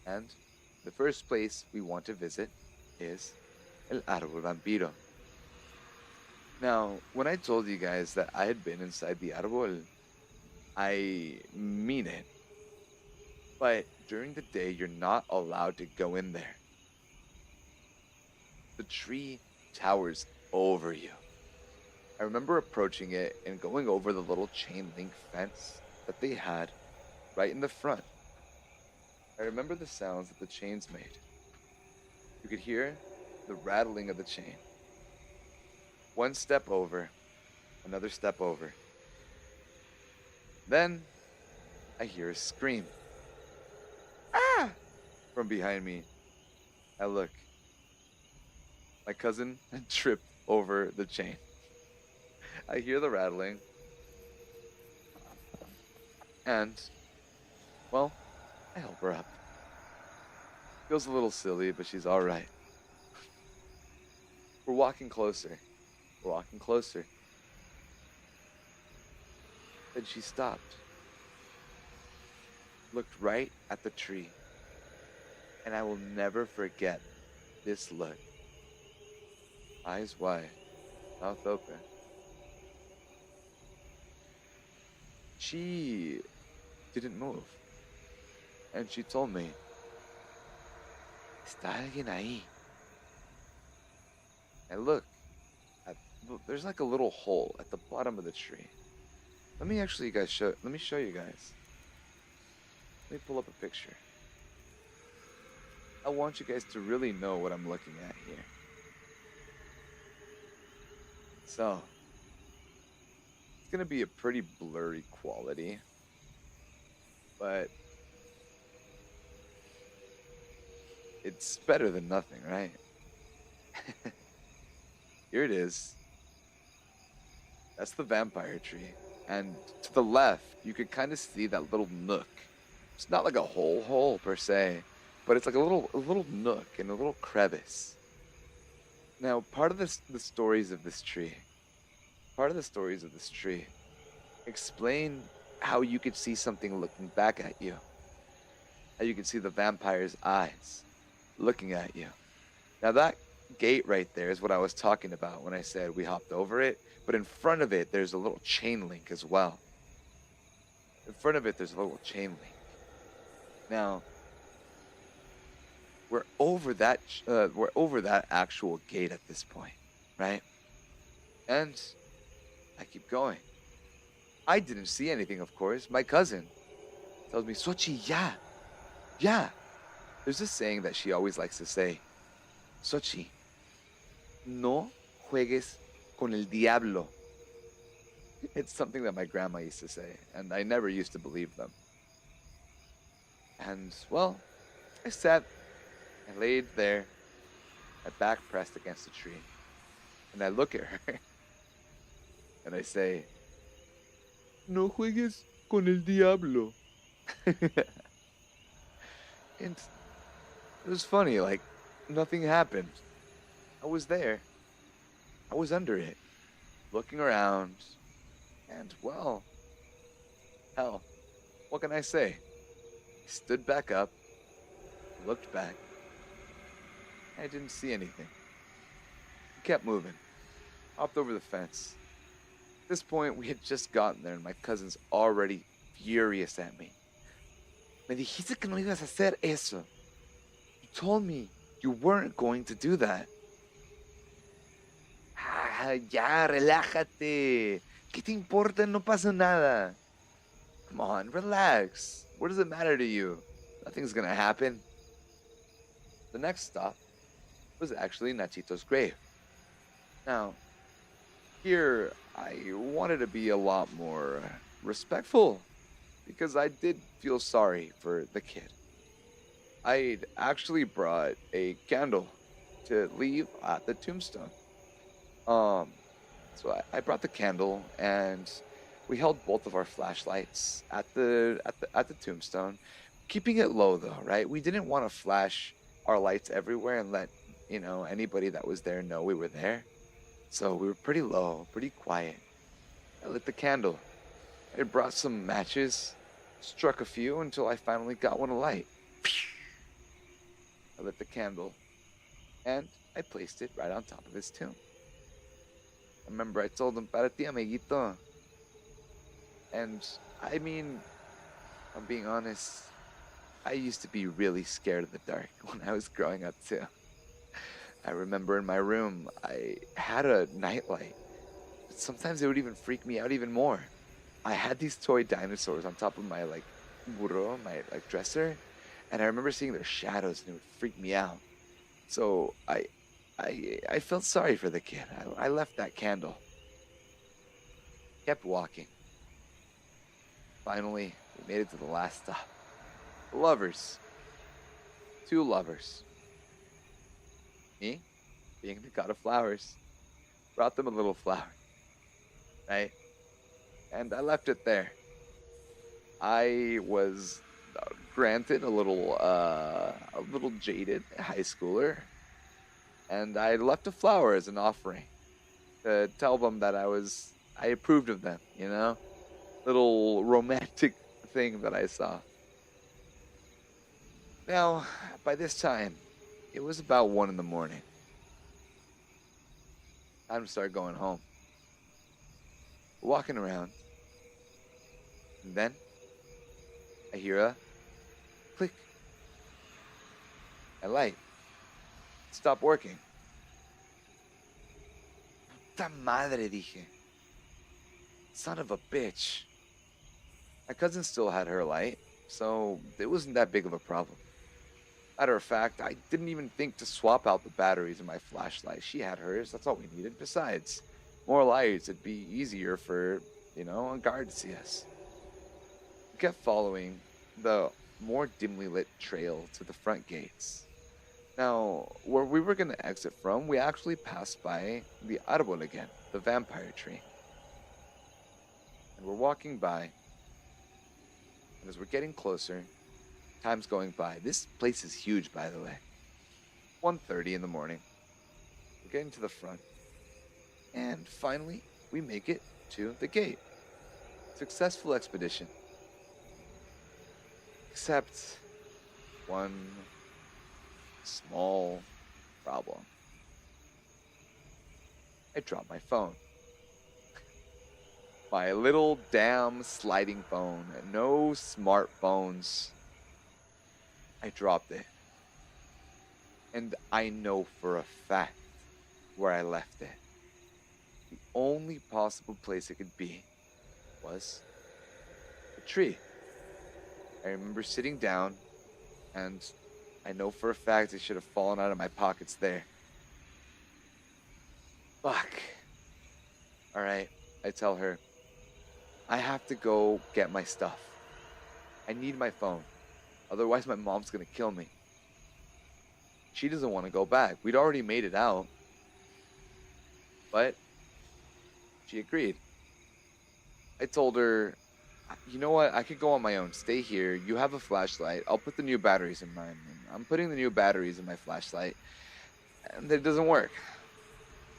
and the first place we want to visit is El Árbol Vampiro. Now, when I told you guys that I had been inside the árbol, I mean it. But during the day, you're not allowed to go in there. The tree towers over you. I remember approaching it and going over the little chain link fence that they had right in the front. I remember the sounds that the chains made. You could hear the rattling of the chain. One step over, another step over. Then I hear a scream. Ah! From behind me. I look. My cousin had tripped over the chain. I hear the rattling. And, well, I help her up. Feels a little silly, but she's alright. We're walking closer. We're walking closer. Then she stopped. Looked right at the tree. And I will never forget this look. Eyes wide, mouth open. She didn't move. And she told me, ¿Está alguien ahí? And look, there's like a little hole at the bottom of the tree. Let me show you guys. Let me pull up a picture. I want you guys to really know what I'm looking at here. So, it's gonna be a pretty blurry quality, but it's better than nothing, right? Here it is. That's the vampire tree. And to the left, you could kind of see that little nook. It's not like a hole per se, but it's like a little nook and a little crevice. Now, part of the stories of this tree explain how you could see something looking back at you. How you could see the vampire's eyes looking at you. Now that gate right there is what I was talking about when I said we hopped over it, but in front of it there's a little chain link as well. In front of it there's a little chain link. Now, we're over that actual gate at this point, right? And I keep going. I didn't see anything, of course. My cousin tells me, Xochi, yeah. There's this saying that she always likes to say, Xochi, no juegues con el diablo. It's something that my grandma used to say, and I never used to believe them. And, well, I sat, I laid there, my back pressed against the tree, and I look at her and I say, No juegues con el diablo. And it was funny, like, nothing happened. I was there, I was under it, looking around, and, well, hell, what can I say? I stood back up, looked back, I didn't see anything. I kept moving, hopped over the fence. At this point, we had just gotten there, and my cousin's already furious at me. Me dijiste que no ibas a hacer eso. You told me you weren't going to do that. Ah, ya, relájate. ¿Qué te importa? No pasa nada. Come on, relax. What does it matter to you? Nothing's gonna happen. The next stop was actually Nachito's grave. Now, here I wanted to be a lot more respectful because I did feel sorry for the kid. I'd actually brought a candle to leave at the tombstone. Um, so I brought the candle and we held both of our flashlights at the tombstone, keeping it low though, right? We didn't want to flash our lights everywhere and let, anybody that was there know we were there. So we were pretty low, pretty quiet. I lit the candle. I brought some matches, struck a few until I finally got one alight. I lit the candle, and I placed it right on top of his tomb. I remember I told him, para ti, amiguito. And, I mean, I'm being honest, I used to be really scared of the dark when I was growing up, too. I remember in my room, I had a nightlight. But sometimes it would even freak me out even more. I had these toy dinosaurs on top of my, burro, my, dresser. And I remember seeing their shadows and it would freak me out. So I felt sorry for the kid. I left that candle. Kept walking. Finally, we made it to the last stop. The lovers. Two lovers. Me, being the god of flowers, brought them a little flower. Right? And I left it there. I was granted a little jaded high schooler, and I left a flower as an offering to tell them that I approved of them, little romantic thing that I saw. Now, by this time, it was about 1 in the morning. Time to start going home. Walking around, and then I hear a click. My light stopped working. Puta madre, dije. Son of a bitch. My cousin still had her light, so it wasn't that big of a problem. Matter of fact, I didn't even think to swap out the batteries in my flashlight. She had hers, that's all we needed. Besides, more lights, it'd be easier for, a guard to see us. We kept following the more dimly lit trail to the front gates. Now, where we were going to exit from, we actually passed by the árbol again, the vampire tree. And we're walking by, and as we're getting closer, time's going by. This place is huge, by the way. 1:30 in the morning. We're getting to the front. And finally, we make it to the gate. Successful expedition. Except one small problem. I dropped my phone. My little damn sliding phone. No smartphones. I dropped it. And I know for a fact where I left it. The only possible place it could be was a tree. I remember sitting down, and I know for a fact it should have fallen out of my pockets there. Fuck. Alright, I tell her, I have to go get my stuff. I need my phone. Otherwise, my mom's gonna kill me. She doesn't want to go back. We'd already made it out. But she agreed. I told her, you know what? I could go on my own. Stay here. You have a flashlight. I'll put the new batteries in mine. And I'm putting the new batteries in my flashlight. And it doesn't work.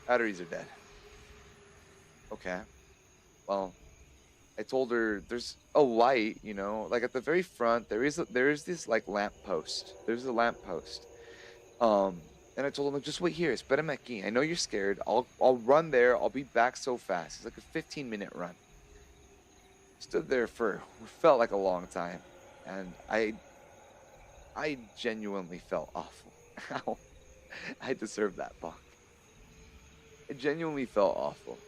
Batteries are dead. Okay. Well, I told her there's a light, like at the very front, there is this like lamp post. There's a lamp post. And I told him, just wait here. Espérame aquí. I know you're scared. I'll run there. I'll be back so fast. It's like a 15-minute run. Stood there for what felt like a long time, and I genuinely felt awful. I deserved that bonk. I genuinely felt awful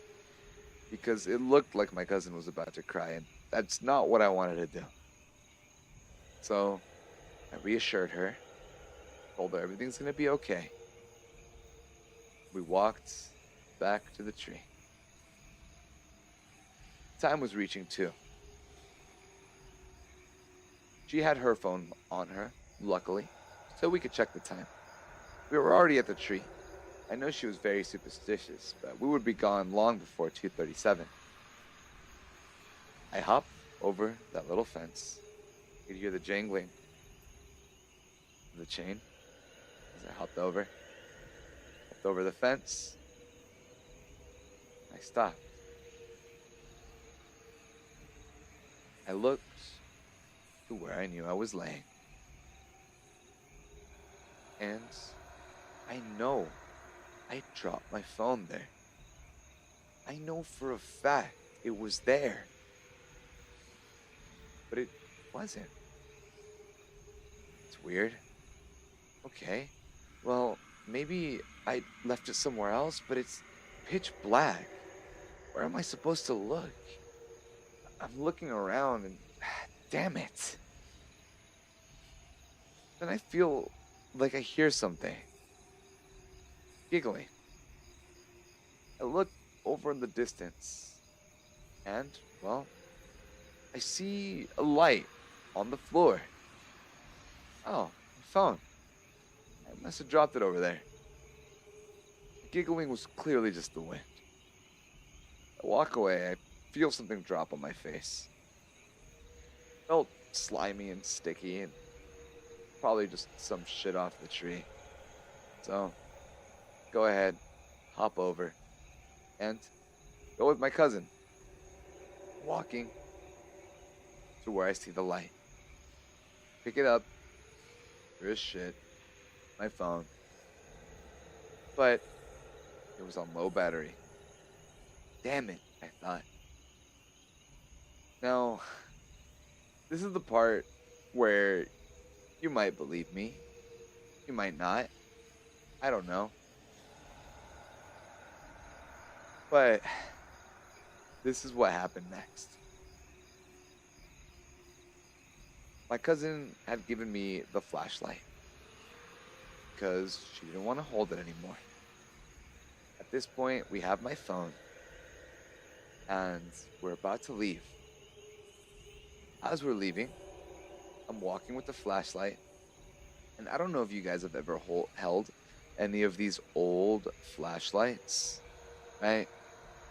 because it looked like my cousin was about to cry, and that's not what I wanted to do. So I reassured her, told her everything's gonna be okay. We walked back to the tree. Time was reaching 2. She had her phone on her, luckily, so we could check the time. We were already at the tree. I know she was very superstitious, but we would be gone long before 2:37. I hopped over that little fence. You could hear the jangling of the chain as I hopped over the fence. I stopped. I looked to where I knew I was laying. And I know I dropped my phone there. I know for a fact it was there. But it wasn't. It's weird. Okay. Well, maybe I left it somewhere else, but it's pitch black. Where am I supposed to look? I'm looking around and damn it. Then I feel like I hear something. Giggling. I look over in the distance and, well, I see a light on the floor. Oh, my phone. I must have dropped it over there. The giggling was clearly just the wind. I walk away, I feel something drop on my face. Felt slimy and sticky and probably just some shit off the tree. So, go ahead, hop over, and go with my cousin. Walking to where I see the light. Pick it up. There is shit. My phone. But it was on low battery. Damn it, I thought. Now, this is the part where you might believe me. You might not. I don't know. But this is what happened next. My cousin had given me the flashlight because she didn't want to hold it anymore. At this point, we have my phone and we're about to leave. As we're leaving, I'm walking with the flashlight, and I don't know if you guys have ever held any of these old flashlights, right?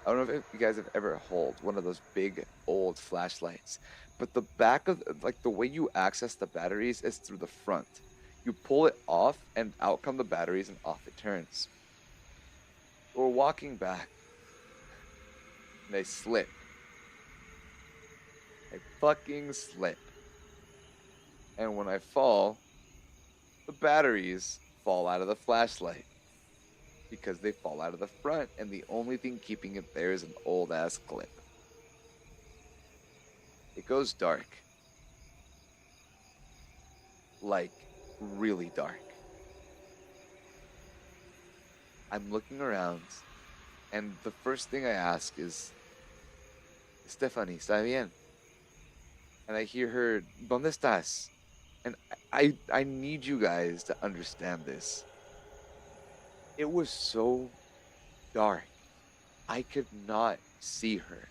I don't know if you guys have ever held one of those big old flashlights, but the back of, like, the way you access the batteries is through the front. You pull it off and out come the batteries and off it turns. We're walking back and I slip. I fucking slip. And when I fall, the batteries fall out of the flashlight because they fall out of the front, and the only thing keeping it there is an old ass clip. It goes dark. Like, really dark. I'm looking around, and the first thing I ask is, Stephanie, ¿está bien? And I hear her, ¿Dónde estás? And I need you guys to understand this. It was so dark. I could not see her.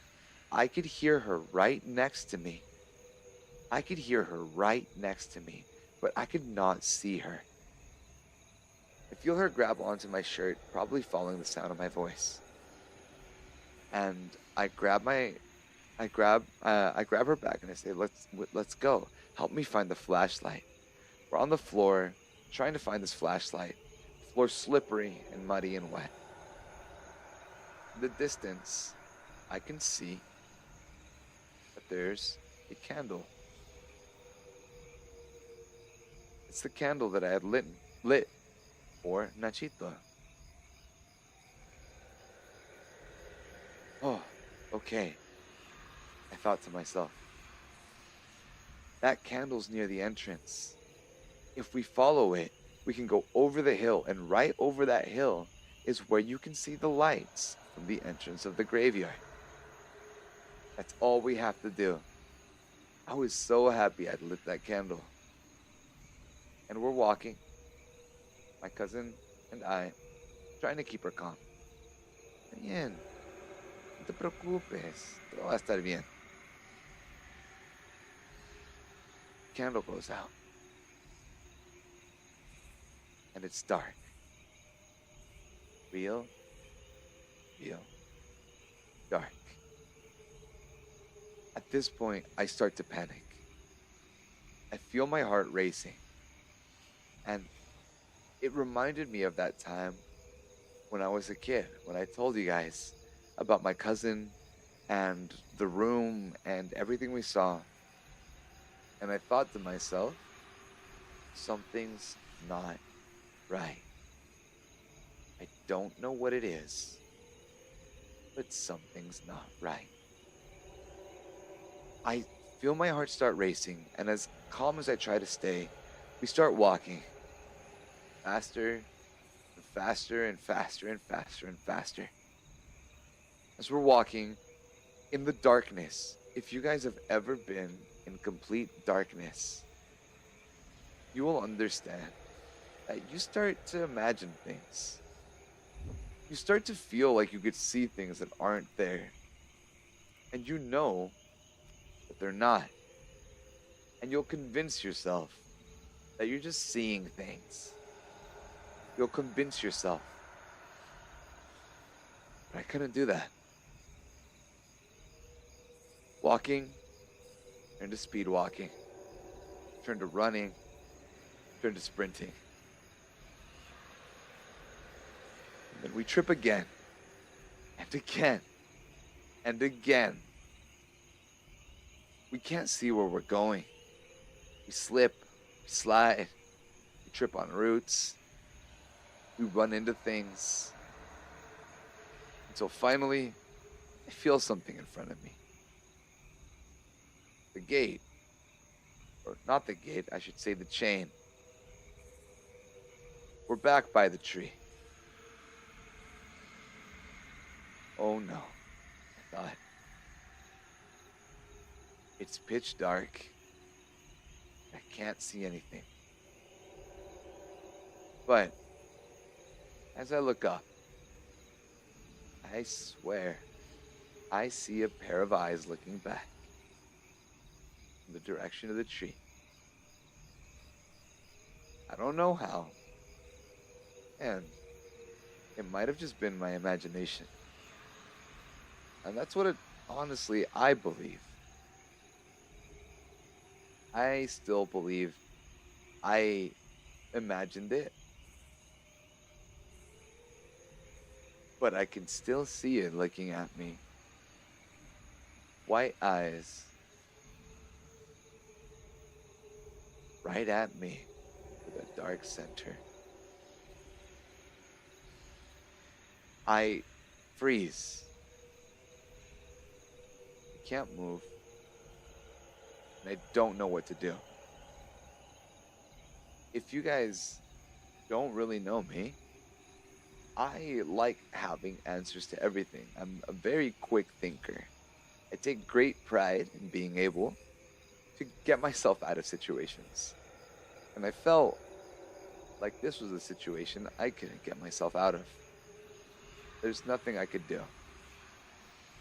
I could hear her right next to me. I could hear her right next to me, but I could not see her. I feel her grab onto my shirt, probably following the sound of my voice. And I grab her back and I say, let's go. Help me find the flashlight. We're on the floor trying to find this flashlight. The floor's slippery and muddy and wet. In the distance, I can see that there's a candle. It's the candle that I had lit for Nachito. Oh, okay, I thought to myself. That candle's near the entrance. If we follow it, we can go over the hill, and right over that hill is where you can see the lights from the entrance of the graveyard. That's all we have to do. I was so happy I'd lit that candle. And we're walking, my cousin and I, trying to keep her calm. Bien, no te preocupes, todo va a estar bien. Candle goes out. And it's dark. Real dark. At this point, I start to panic. I feel my heart racing. And it reminded me of that time when I was a kid, when I told you guys about my cousin and the room and everything we saw. And I thought to myself, something's not right. I don't know what it is, but something's not right. I feel my heart start racing, and as calm as I try to stay, we start walking. Faster and faster and faster and faster and faster. As we're walking in the darkness, if you guys have ever been in complete darkness, you will understand that you start to imagine things. You start to feel like you could see things that aren't there. And you know that they're not. And you'll convince yourself that you're just seeing things. You'll convince yourself. But I couldn't do that. Walking, turned to speed walking, turned to running, turned to sprinting. And then we trip again, and again, and again. We can't see where we're going. We slip, we slide, we trip on roots, we run into things. Until finally, I feel something in front of me. The gate, or not the gate, I should say the chain. We're back by the tree. Oh no, I thought. It's pitch dark. I can't see anything. But as I look up, I swear I see a pair of eyes looking back in the direction of the tree. I don't know how, and it might have just been my imagination. And that's what honestly, I believe. I still believe I imagined it. But I can still see it looking at me. White eyes. Right at me with a dark center. I freeze. I can't move. And I don't know what to do. If you guys don't really know me, I like having answers to everything. I'm a very quick thinker. I take great pride in being able to get myself out of situations. And I felt like this was a situation I couldn't get myself out of. There's nothing I could do.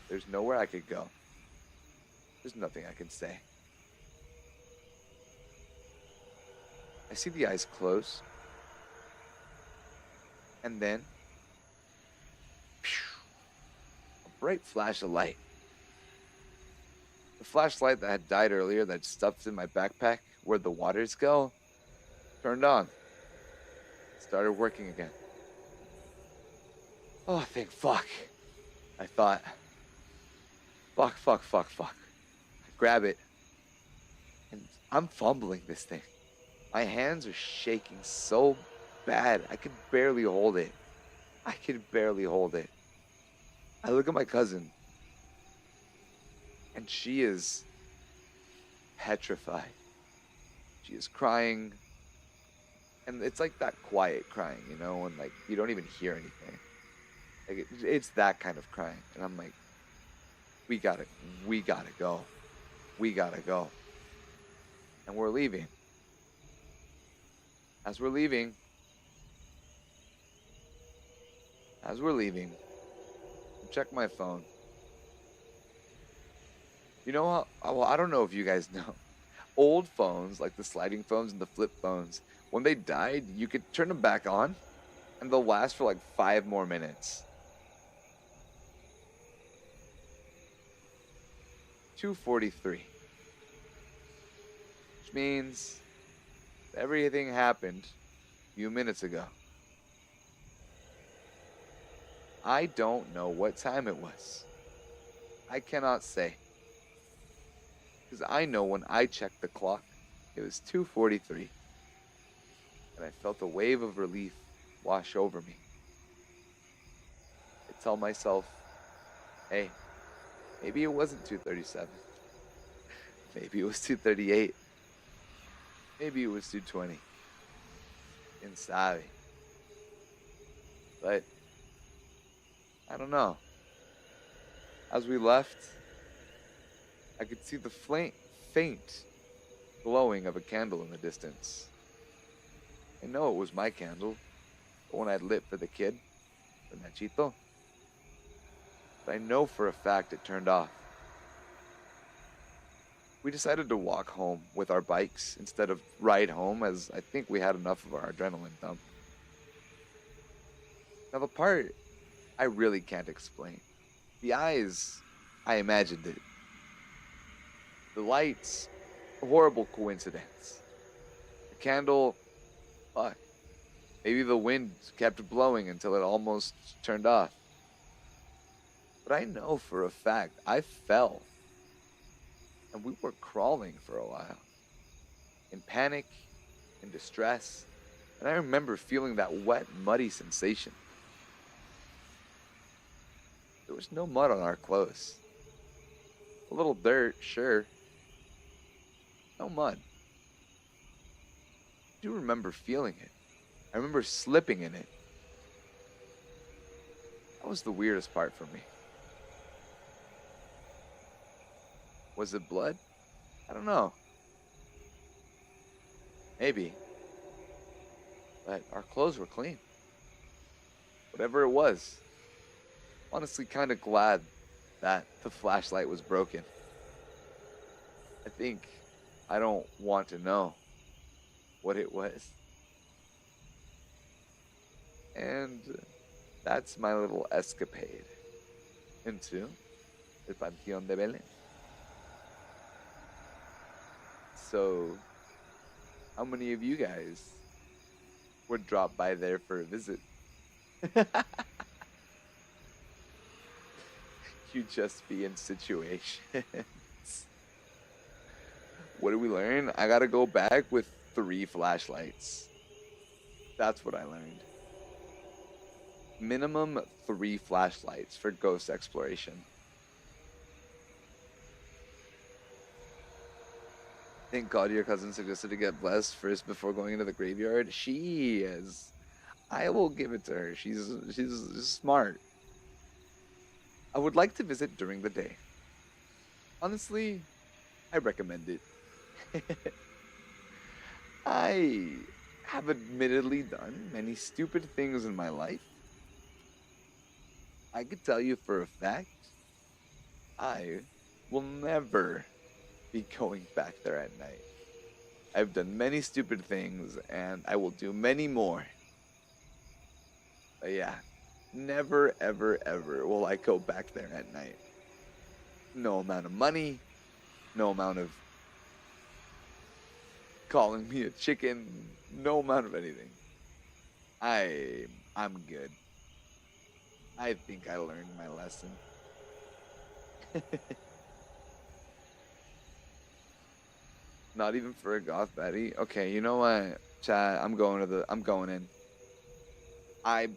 There's nowhere I could go. There's nothing I can say. I see the eyes close. And then, a bright flash of light. The flashlight that had died earlier that stuffed in my backpack where the waters go, turned on. Started working again. Oh, thank fuck. I thought. Fuck. I grab it. And I'm fumbling this thing. My hands are shaking so bad. I could barely hold it. I look at my cousin. And she is petrified. She is crying. And it's like that quiet crying, you know, and like you don't even hear anything. Like it's that kind of crying. And I'm like, we gotta go. And we're leaving. As we're leaving, I check my phone. You know how, well, I don't know if you guys know. Old phones, like the sliding phones and the flip phones, when they died, you could turn them back on and they'll last for like 5 more minutes. 2:43. Which means everything happened a few minutes ago. I don't know what time it was. I cannot say. Because I know when I checked the clock, it was 2:43. And I felt a wave of relief wash over me. I tell myself, hey, maybe it wasn't 2:37. Maybe it was 2:38. Maybe it was 2:20. Quién sabe. But I don't know. As we left, I could see the faint glowing of a candle in the distance. I know it was my candle, the one I'd lit for the kid, for Nachito. But I know for a fact it turned off. We decided to walk home with our bikes instead of ride home, as I think we had enough of our adrenaline dump. Now the part I really can't explain. The eyes, I imagined it. The lights, a horrible coincidence. The candle, fuck. Maybe the wind kept blowing until it almost turned off. But I know for a fact I fell. And we were crawling for a while. In panic, in distress. And I remember feeling that wet, muddy sensation. There was no mud on our clothes. A little dirt, sure. No mud. I do remember feeling it. I remember slipping in it. That was the weirdest part for me. Was it blood? I don't know. Maybe. But our clothes were clean. Whatever it was. Honestly, kind of glad that the flashlight was broken. I think I don't want to know what it was. And that's my little escapade into el Panteón de Belén. So, how many of you guys would drop by there for a visit? You just be in situations. What did we learn? I gotta go back with 3 flashlights. That's what I learned. Minimum 3 flashlights for ghost exploration. Thank God your cousin suggested to get blessed first before going into the graveyard. She is. I will give it to her. She's smart. I would like to visit during the day. Honestly, I recommend it. I have admittedly done many stupid things in my life. I could tell you for a fact, I will never be going back there at night. I've done many stupid things, and I will do many more. But yeah, never, ever, ever will I go back there at night. No amount of money, no amount of calling me a chicken, no amount of anything. I'm good. I think I learned my lesson. Not even for a goth baddie. Okay, you know what, Chad? I'm going in. I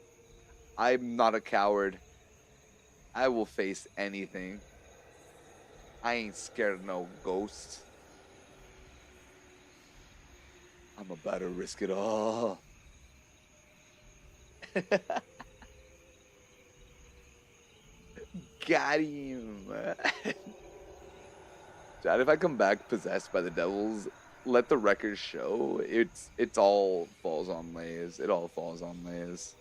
I'm not a coward. I will face anything. I ain't scared of no ghosts. I'm about to risk it all. Got him. Chad, if I come back possessed by the devils, let the record show. It's all falls on Lays. It all falls on Lays.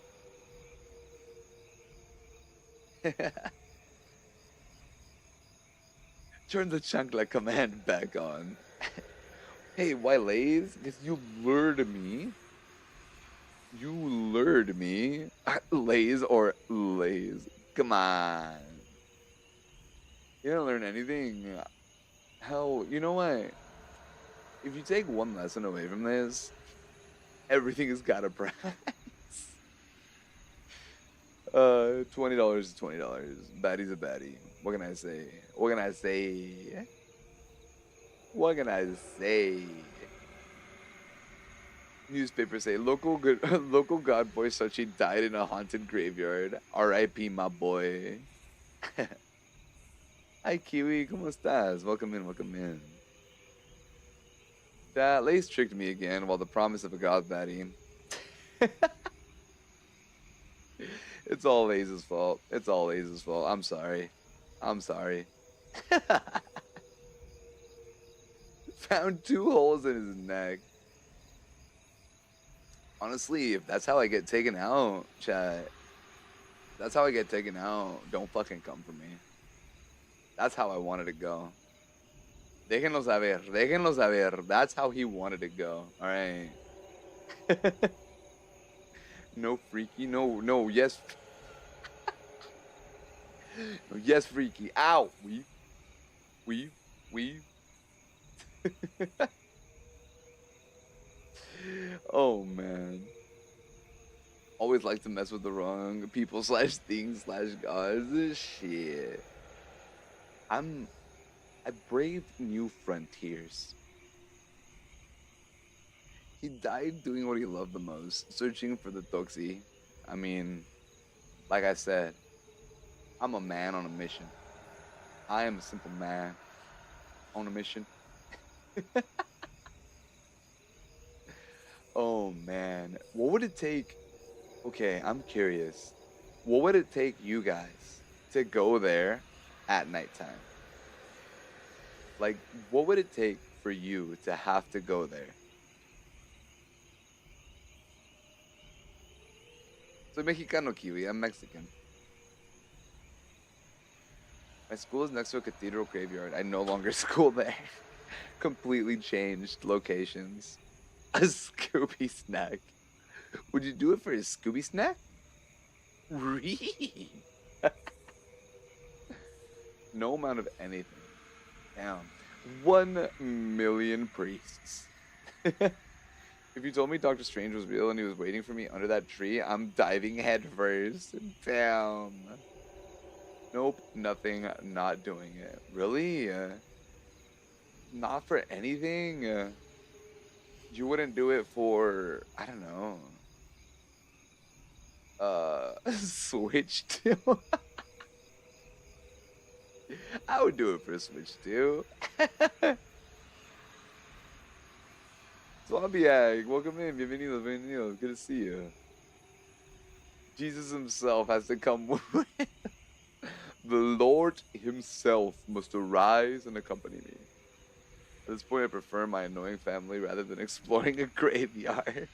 Turn the chancla command back on. Hey, why Lays? Because you lured me. You lured me. Lays or Lays. Come on. You didn't learn anything. Hell, you know what? If you take one lesson away from this, everything has got a price. $20 is $20. Baddie's a baddie. What can I say? What can I say? What can I say? Newspapers say local god boy Sochi died in a haunted graveyard. R.I.P. my boy. Hi Kiwi, ¿cómo estás? Welcome in, welcome in. That Lace tricked me again while the promise of a god baddie. It's all Lace's fault. It's all Lace's fault. I'm sorry. I'm sorry. Found 2 holes in his neck. Honestly, if that's how I get taken out, chat, that's how I get taken out, don't fucking come for me. That's how I wanted to go. Déjenlo saber. That's how he wanted to go. Alright. No freaky, no, yes. No, yes, freaky. Ow! Weave. Oh man. Always like to mess with the wrong people / things / gods. Shit. I braved new frontiers. He died doing what he loved the most, searching for the Toxi. I mean, like I said, I'm a man on a mission. I am a simple man on a mission. Oh man, what would it take? Okay, I'm curious. What would it take you guys to go there at nighttime? Like, what would it take for you to have to go there? Soy Mexicano, Kiwi. I'm Mexican. My school is next to a cathedral graveyard. I no longer school there. Completely changed locations. A Scooby snack. Would you do it for a Scooby snack? Really? No amount of anything. Damn. 1 million priests. If you told me Doctor Strange was real and he was waiting for me under that tree, I'm diving head first. Damn. Nope, nothing, not doing it. Really? Not for anything? You wouldn't do it for, I don't know. Switch 2? I would do it for Switch 2. Swambiag, welcome in. Bienvenido, bienvenido. Good to see you. Jesus himself has to come with. The Lord himself must arise and accompany me. At this point, I prefer my annoying family rather than exploring a graveyard.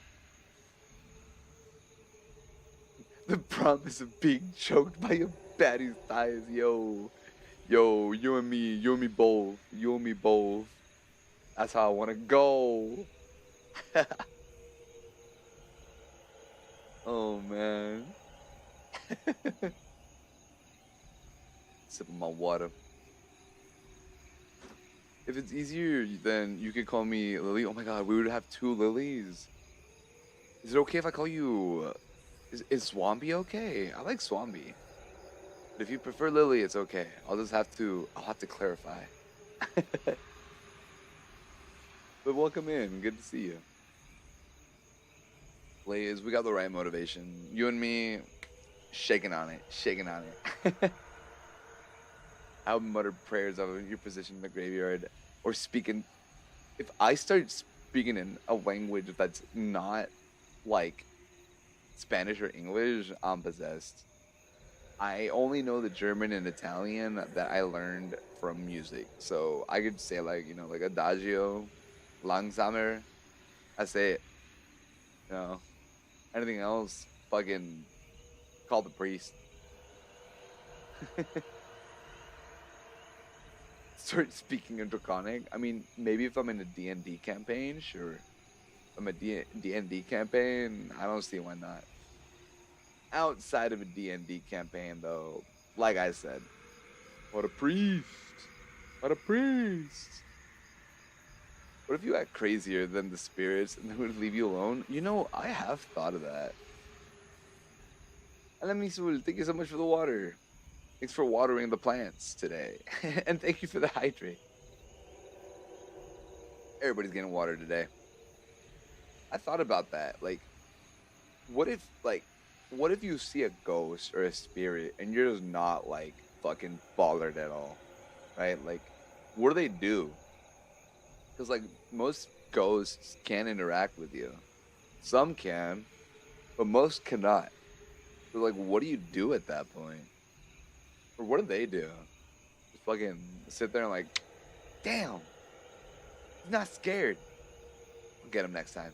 The promise of being choked by a baddie's thighs, yo. Yo, you and me both. You and me both. That's how I want to go. Oh man. Sipping my water. If it's easier, then you could call me Lily. Oh my god, we would have two Lilies. Is it okay if I call you? Is Swampy okay? I like Swampy. But if you prefer Lily, it's okay. I'll have to clarify. But welcome in. Good to see you. Blaze, we got the right motivation. You and me, shaking on it. Shaking on it. I would mutter prayers over your position in the graveyard. Or speaking. If I start speaking in a language that's not like Spanish or English, I'm possessed. I only know the German and Italian that I learned from music. So I could say like, like adagio, langsamer. I say it. You know, anything else, fucking call the priest. Start speaking in Draconic. I mean, maybe if I'm in a D&D campaign, sure. If I'm a D&D campaign, I don't see why not. Outside of a D&D campaign, though, like I said, what a priest! What a priest! What if you act crazier than the spirits and they would leave you alone? I have thought of that. And Misul, thank you so much for the water. Thanks for watering the plants today. And thank you for the hydrate. Everybody's getting water today. I thought about that. Like, what if you see a ghost or a spirit and you're just not like fucking bothered at all? Right? Like, what do they do? Because like most ghosts can interact with you. Some can, but most cannot. So like, what do you do at that point? Or what do they do? Just fucking sit there and like, damn, he's not scared. I'll get him next time.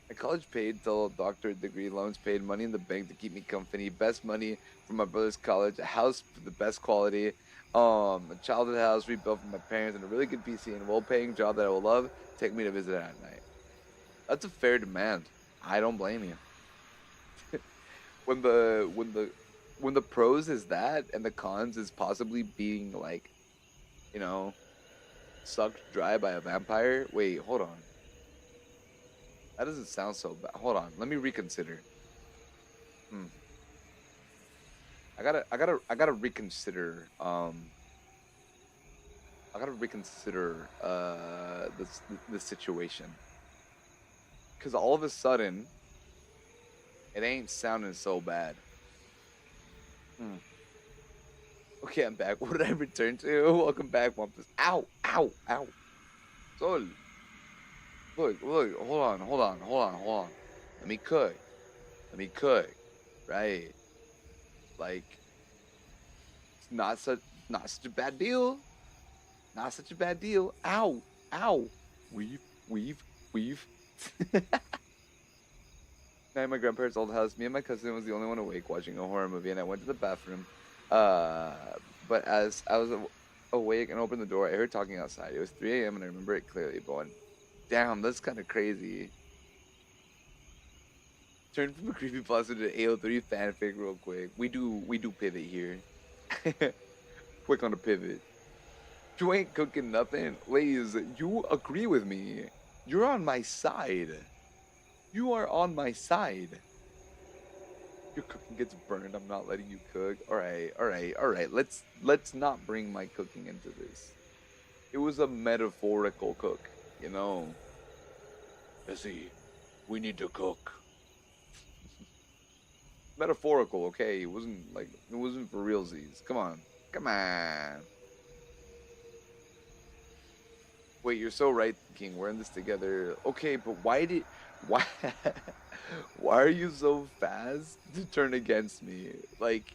My college paid till doctorate degree, loans paid, money in the bank to keep me company, best money from my brother's college, a house for the best quality, a childhood house rebuilt for my parents, and a really good PC and a well-paying job that I will love. Take me to visit at night. That's a fair demand. I don't blame you. when the pros is that and the cons is possibly being like, sucked dry by a vampire. Wait, hold on. That doesn't sound so bad. Hold on, let me reconsider. I gotta reconsider. I gotta reconsider the situation. Cause all of a sudden, it ain't sounding so bad. Okay, I'm back. What did I return to? Welcome back, Wampus. Ow, ow, ow. Sol. Look, hold on. Let me cook. Right. Like, it's not such a bad deal. Not such a bad deal. Ow, ow. Weave. Night at my grandparents' old house. Me and my cousin was the only one awake watching a horror movie, and I went to the bathroom. But as I was awake and opened the door, I heard talking outside. It was 3 a.m. and I remember it clearly. Going, damn, that's kind of crazy. Turn from a creepypasta to AO3 fanfic real quick. We do pivot here. Quick on the pivot. You ain't cooking nothing. Ladies, you agree with me. You're on my side. You are on my side. Your cooking gets burned. I'm not letting you cook. All right. Let's not bring my cooking into this. It was a metaphorical cook, Jesse, we need to cook. Metaphorical, okay? It wasn't for realsies. Come on. Wait, you're so right, King. We're in this together. Okay, but why why are you so fast to turn against me? Like,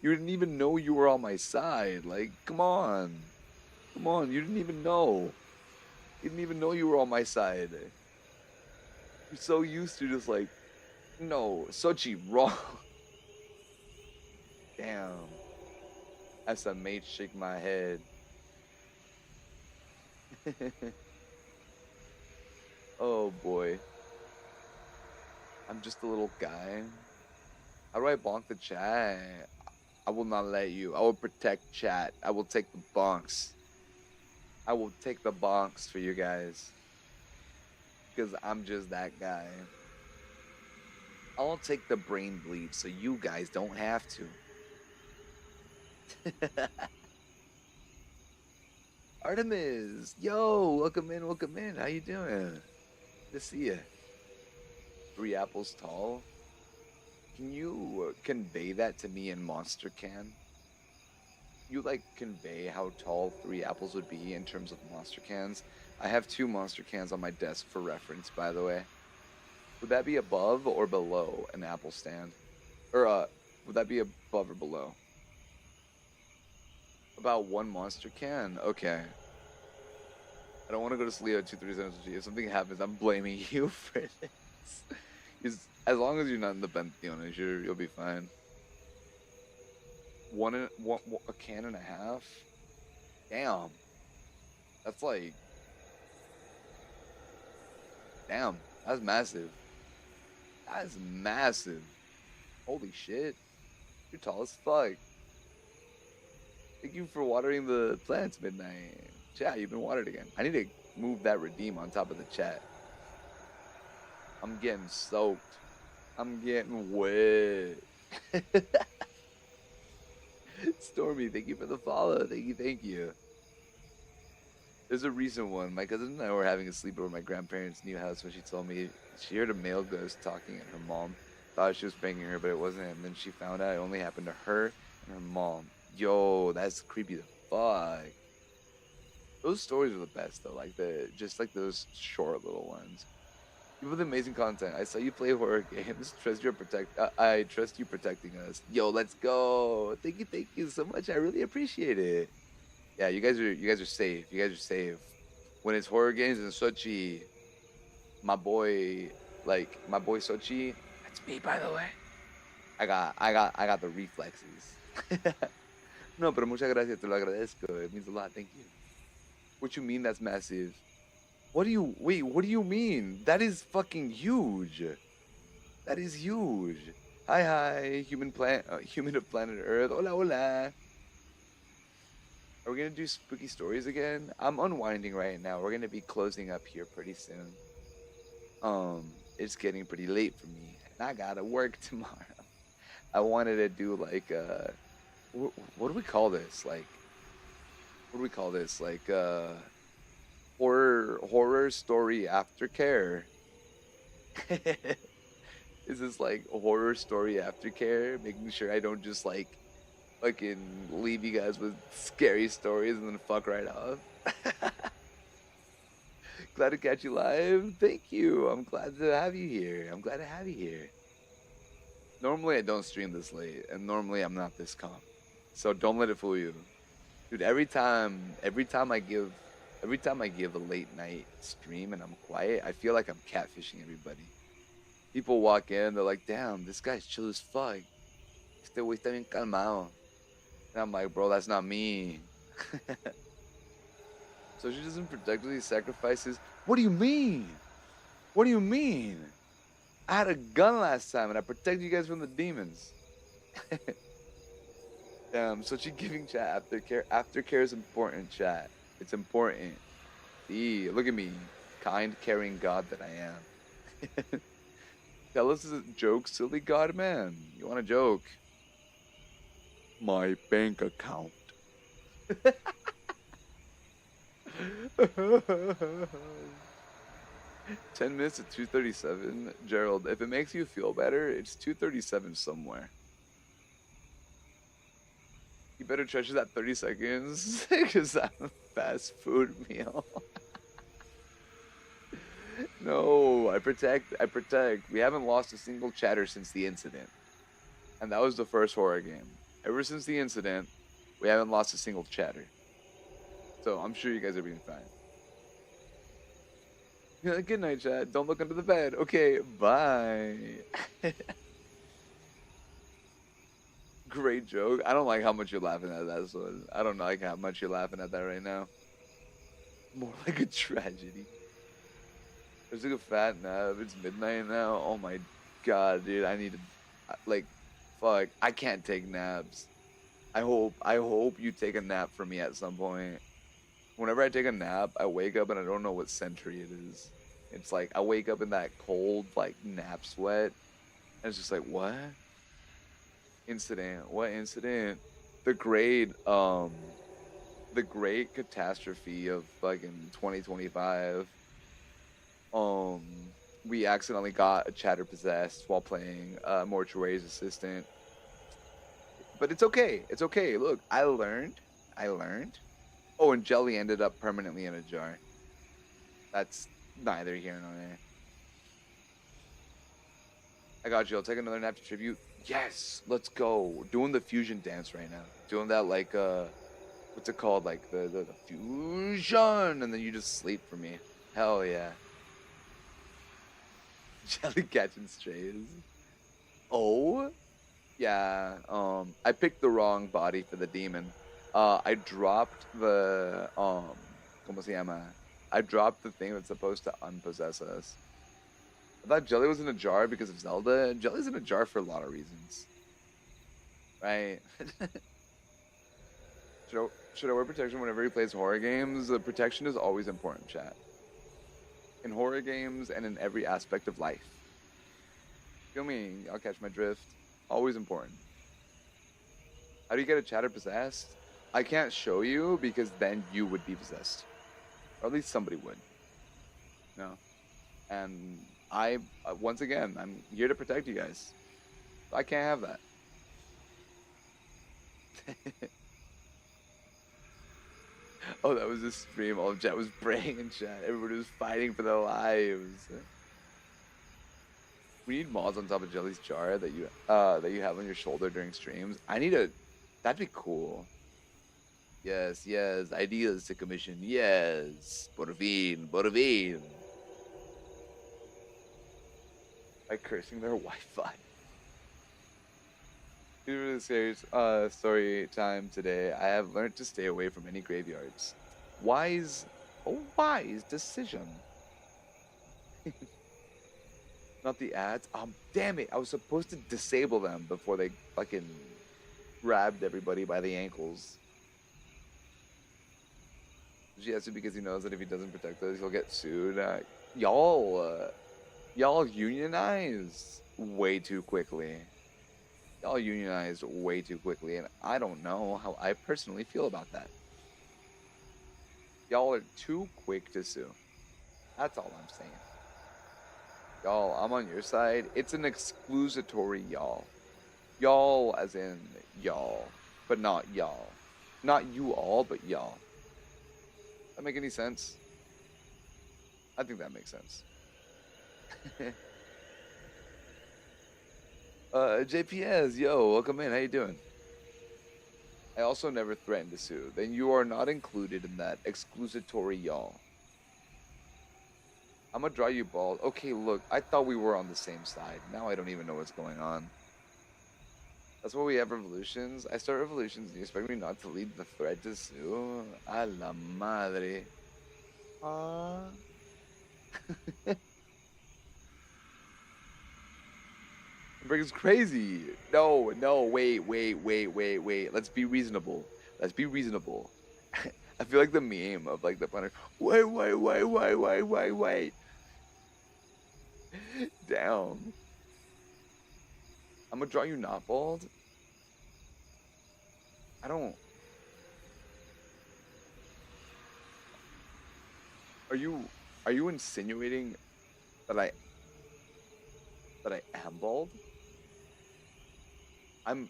you didn't even know you were on my side. Like, come on. You didn't even know. You didn't even know you were on my side. You're so used to just like, no, Sochi, wrong. Damn. as a mate shake my head. Oh boy. I'm just a little guy. How do I bonk the chat? I will not let you. I will protect chat. I will take the bonks. I will take the bonks for you guys. Because I'm just that guy. I'll take the brain bleed so you guys don't have to. Artemis, yo, welcome in, welcome in. How you doing? Good to see you. 3 apples tall. Can you convey that to me in Monster Can? You like convey how tall 3 apples would be in terms of monster cans? I have 2 monster cans on my desk for reference, by the way. Would that be above or below an apple stand? Or would that be above or below? About 1 monster can? Okay. I don't want to go to sleep at 2:37. If something happens, I'm blaming you for this. As long as you're not in the Pantheon, you'll be fine. A can and a half? Damn. That's like... Damn. That's massive. That's massive. Holy shit. You're tall as fuck. Thank you for watering the plants, Midnight. Chat, you've been watered again. I need to move that redeem on top of the chat. I'm getting soaked. I'm getting wet. Stormy, thank you for the follow. Thank you. There's a recent one. My cousin and I were having a sleepover at my grandparents' new house when she told me she heard a male ghost talking and her mom thought she was pranking her, but it wasn't. And then she found out it only happened to her and her mom. Yo, that's creepy the fuck. Those stories are the best though, like those short little ones. You have amazing content. I saw you play horror games. I trust you protecting us. Yo, let's go. Thank you so much. I really appreciate it. Yeah, you guys are safe. You guys are safe. When it's horror games in Sochi, my boy Sochi, that's me by the way. I got the reflexes. No, pero muchas gracias, te lo agradezco. It means a lot. Thank you. What you mean that's massive? What do you mean? That is fucking huge. That is huge. Hi, human of planet Earth. Hola, hola. Are we gonna do spooky stories again? I'm unwinding right now. We're gonna be closing up here pretty soon. It's getting pretty late for me, and I gotta work tomorrow. I wanted to do like what do we call this? Like, what do we call this? Like horror story aftercare. Is this like horror story aftercare? Making sure I don't just like fucking leave you guys with scary stories and then fuck right off. Glad to catch you live. Thank you. I'm glad to have you here. Normally I don't stream this late, and normally I'm not this calm. So don't let it fool you. Dude, every time I give a late night stream and I'm quiet, I feel like I'm catfishing everybody. People walk in, they're like, damn, this guy's chill as fuck. Este güey está bien calmado. And I'm like, bro, that's not me. So she doesn't protect these sacrifices. What do you mean? I had a gun last time and I protected you guys from the demons. So she giving chat aftercare. Aftercare is important, chat. It's important. See, look at me. Kind, caring God that I am. Tell us a joke, silly God man. You want a joke? My bank account. 10 minutes at 2:37. Gerald, if it makes you feel better, it's 2:37 somewhere. You better stretch that 30 seconds because I'm a fast food meal. No, I protect. We haven't lost a single chatter since the incident. And that was the first horror game. Ever since the incident, we haven't lost a single chatter. So I'm sure you guys are being fine. Yeah, good night, chat. Don't look under the bed. Okay, bye. great joke. I don't like how much you're laughing at that, so I don't like how much you're laughing at that right now. More like a tragedy. There's like a fat nap. It's midnight now. Oh my god, dude. I need to, like, fuck. I can't take naps. I hope you take a nap for me at some point. Whenever I take a nap, I wake up and I don't know what century it is. It's like I wake up in that cold, like, nap sweat. And it's just like, what? Incident? What incident? The great, the great catastrophe of fucking 2025. Um, we accidentally got a chatter possessed while playing Mortuary's Assistant. But it's okay. It's okay. Look, I learned. I learned. Oh, and Jelly ended up permanently in a jar. That's neither here nor there. I got you. I'll take another nap to tribute. Yes, let's go. Doing the fusion dance right now. Doing that like what's it called? Like the fusion, and then you just sleep for me. Hell yeah. Jelly catching strays. Oh, yeah. I picked the wrong body for the demon. I dropped the ¿cómo se llama? I dropped the thing that's supposed to unpossess us. I thought Jelly was in a jar because of Zelda. Jelly's in a jar for a lot of reasons. Right? Should I wear protection whenever he plays horror games? Protection is always important, chat. In horror games and in every aspect of life. Feel me? I'll catch my drift. Always important. How do you get a chatter possessed? I can't show you because then you would be possessed. Or at least somebody would. No. And once again, I'm here to protect you guys. I can't have that. Oh, that was a stream. All of chat was praying in chat. Everybody was fighting for their lives. We need mods on top of Jelly's jar that you have on your shoulder during streams. That'd be cool. Yes, yes. Ideas to commission. Yes. Por fin, por fin. By cursing their Wi-Fi. Due to the story time today, I have learned to stay away from any graveyards. A wise decision. Not the ads. Damn it! I was supposed to disable them before they fucking grabbed everybody by the ankles. She has to because he knows that if he doesn't protect us, he'll get sued. Y'all unionize way too quickly. Y'all unionized way too quickly, and I don't know how I personally feel about that. Y'all are too quick to sue. That's all I'm saying. Y'all, I'm on your side. It's an exclusatory y'all. Y'all as in y'all, but not y'all. Not you all, but y'all. That make any sense? I think that makes sense. JPS, yo, welcome in. How you doing? I also never threatened to sue. Then you are not included in that exclusatory y'all. I'm gonna draw you bald. Okay, look, I thought we were on the same side. Now I don't even know what's going on. That's why we have revolutions. I start revolutions and you expect me not to lead the thread to sue? A la madre. It's crazy. No, wait. Let's be reasonable. Let's be reasonable. I feel like the meme of like the punter. Wait. Down. I'm gonna draw you not bald. I don't. Are you insinuating that I am bald? I'm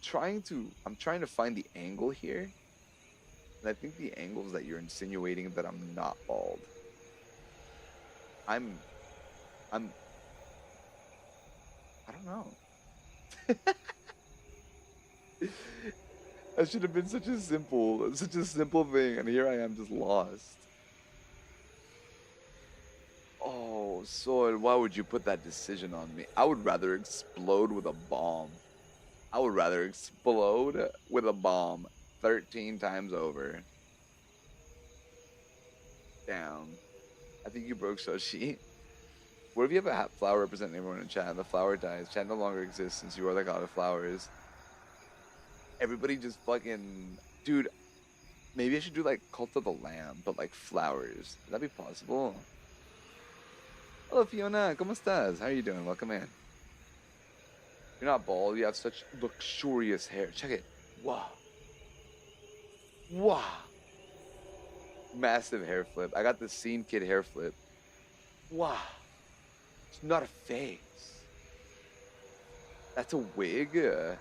trying to find the angle here. And I think the angle is that you're insinuating that I'm not bald. I don't know. That should have been such a simple thing, and here I am just lost. Oh, Sword, why would you put that decision on me? I would rather explode with a bomb. I would rather explode with a bomb 13 times over. Damn. I think you broke Shoshi. What if you have a flower representing everyone in chat and the flower dies? Chat no longer exists since you are the god of flowers. Everybody just fucking... Dude, maybe I should do like Cult of the Lamb, but like flowers. Would that be possible? Hello, Fiona. ¿Cómo estás? How are you doing? Welcome in. You're not bald. You have such luxurious hair. Check it. Wow. Wow. Massive hair flip. I got the Scene Kid hair flip. Wow. It's not a face. That's a wig? It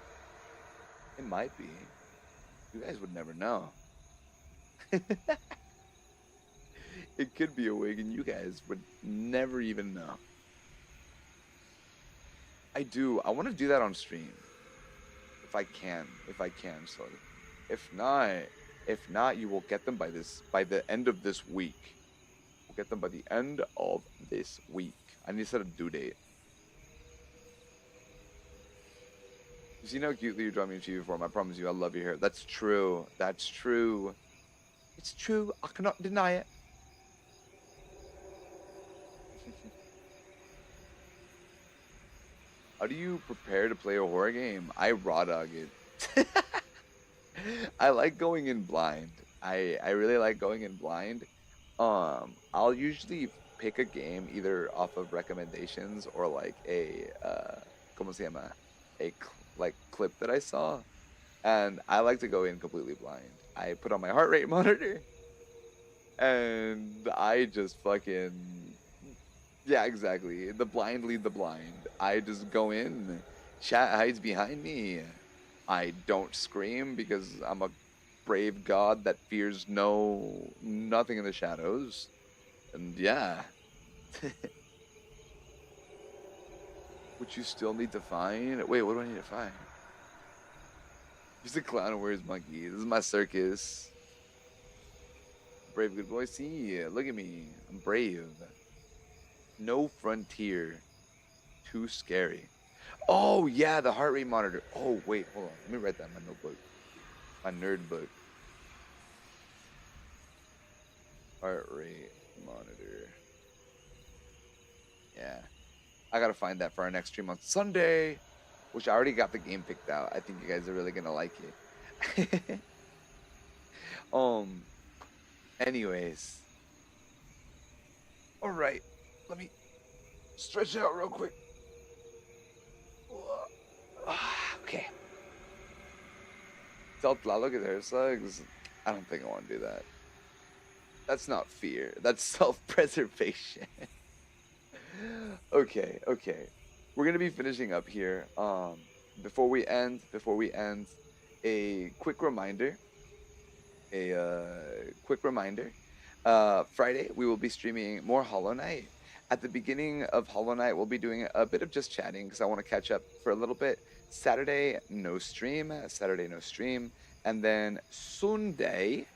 might be. You guys would never know. It could be a wig and you guys would never even know. I do. I want to do that on stream. If I can, sort of. If not, you will get them by the end of this week. We'll get them by the end of this week. I need to set a due date. You see how cutely you draw me in TV form? I promise you, I love your hair. That's true. That's true. It's true. I cannot deny it. How do you prepare to play a horror game? I raw dog it. I like going in blind. I really like going in blind. I'll usually pick a game either off of recommendations or like a ¿cómo se llama? Like clip that I saw, and I like to go in completely blind. I put on my heart rate monitor, and I just fucking yeah, exactly. The blind lead the blind. I just go in. Chat hides behind me. I don't scream because I'm a brave god that fears nothing in the shadows. And yeah. Which you still need to find? Wait, what do I need to find? He's a clown who wears monkey. This is my circus. Brave good boy. See, look at me. I'm brave. No frontier. Too scary. Oh, yeah, the heart rate monitor. Oh, wait, hold on. Let me write that in my notebook. My nerd book. Heart rate monitor. Yeah. I gotta find that for our next stream on Sunday, which I already got the game picked out. I think you guys are really gonna like it. Anyways. All right, let me stretch out real quick. Okay. Tell Tlaloc his hair sucks. I don't think I want to do that. That's not fear. That's self-preservation. Okay. We're gonna be finishing up here. Before we end, a quick reminder. Friday we will be streaming more Hollow Knight. At the beginning of Hollow Knight, we'll be doing a bit of just chatting because I want to catch up for a little bit. Saturday, no stream. And then Sunday,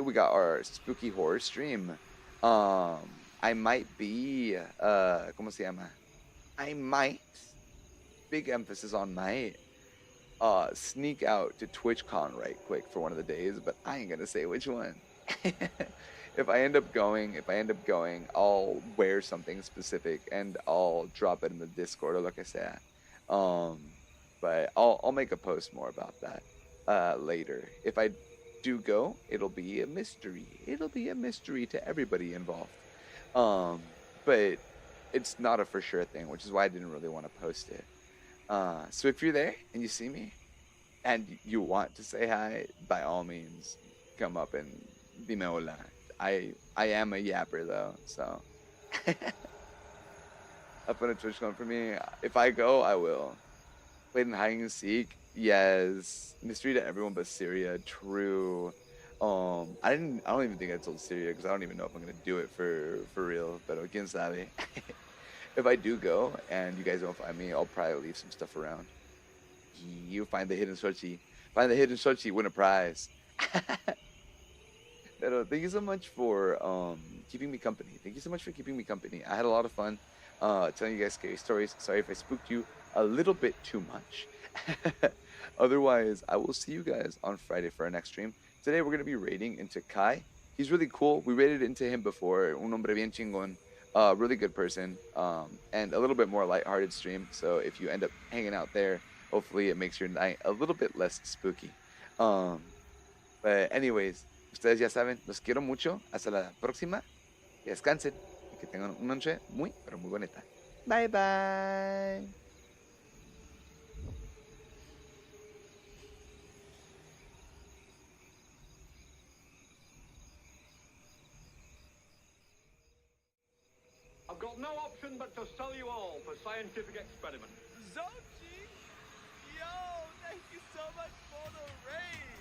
we got our spooky horror stream. I might be, ¿cómo se llama? I might, big emphasis on might, sneak out to TwitchCon right quick for one of the days, but I ain't gonna say which one. If I end up going, I'll wear something specific and I'll drop it in the Discord or like I said. But I'll make a post more about that later. If I do go, it'll be a mystery. It'll be a mystery to everybody involved. But it's not a for sure thing, which is why I didn't really want to post it. So if you're there and you see me and you want to say hi, by all means, come up and dime hola. I am a yapper though, so up on a TwitchCon for me. If I go, I will. Played in hide and seek, yes. Mystery to everyone but Syria, true. I don't even think I told Syria because I don't even know if I'm gonna do it for real. But quién sabe. If I do go and you guys don't find me, I'll probably leave some stuff around. You find the hidden Sochi. Find the hidden Sochi, win a prize. Pero thank you so much for keeping me company. Thank you so much for keeping me company. I had a lot of fun telling you guys scary stories. Sorry if I spooked you a little bit too much. Otherwise, I will see you guys on Friday for our next stream. Today we're gonna be raiding into Kai. He's really cool. We raided into him before. Un hombre bien chingón. Really good person. And a little bit more lighthearted stream. So if you end up hanging out there, hopefully it makes your night a little bit less spooky. But anyways, ustedes ya saben, los quiero mucho. Hasta la próxima. Que descansen y que tengan una noche muy, pero muy bonita. Bye bye. I've got no option but to sell you all for scientific experiment. Zochi! Yo, thank you so much for the raid!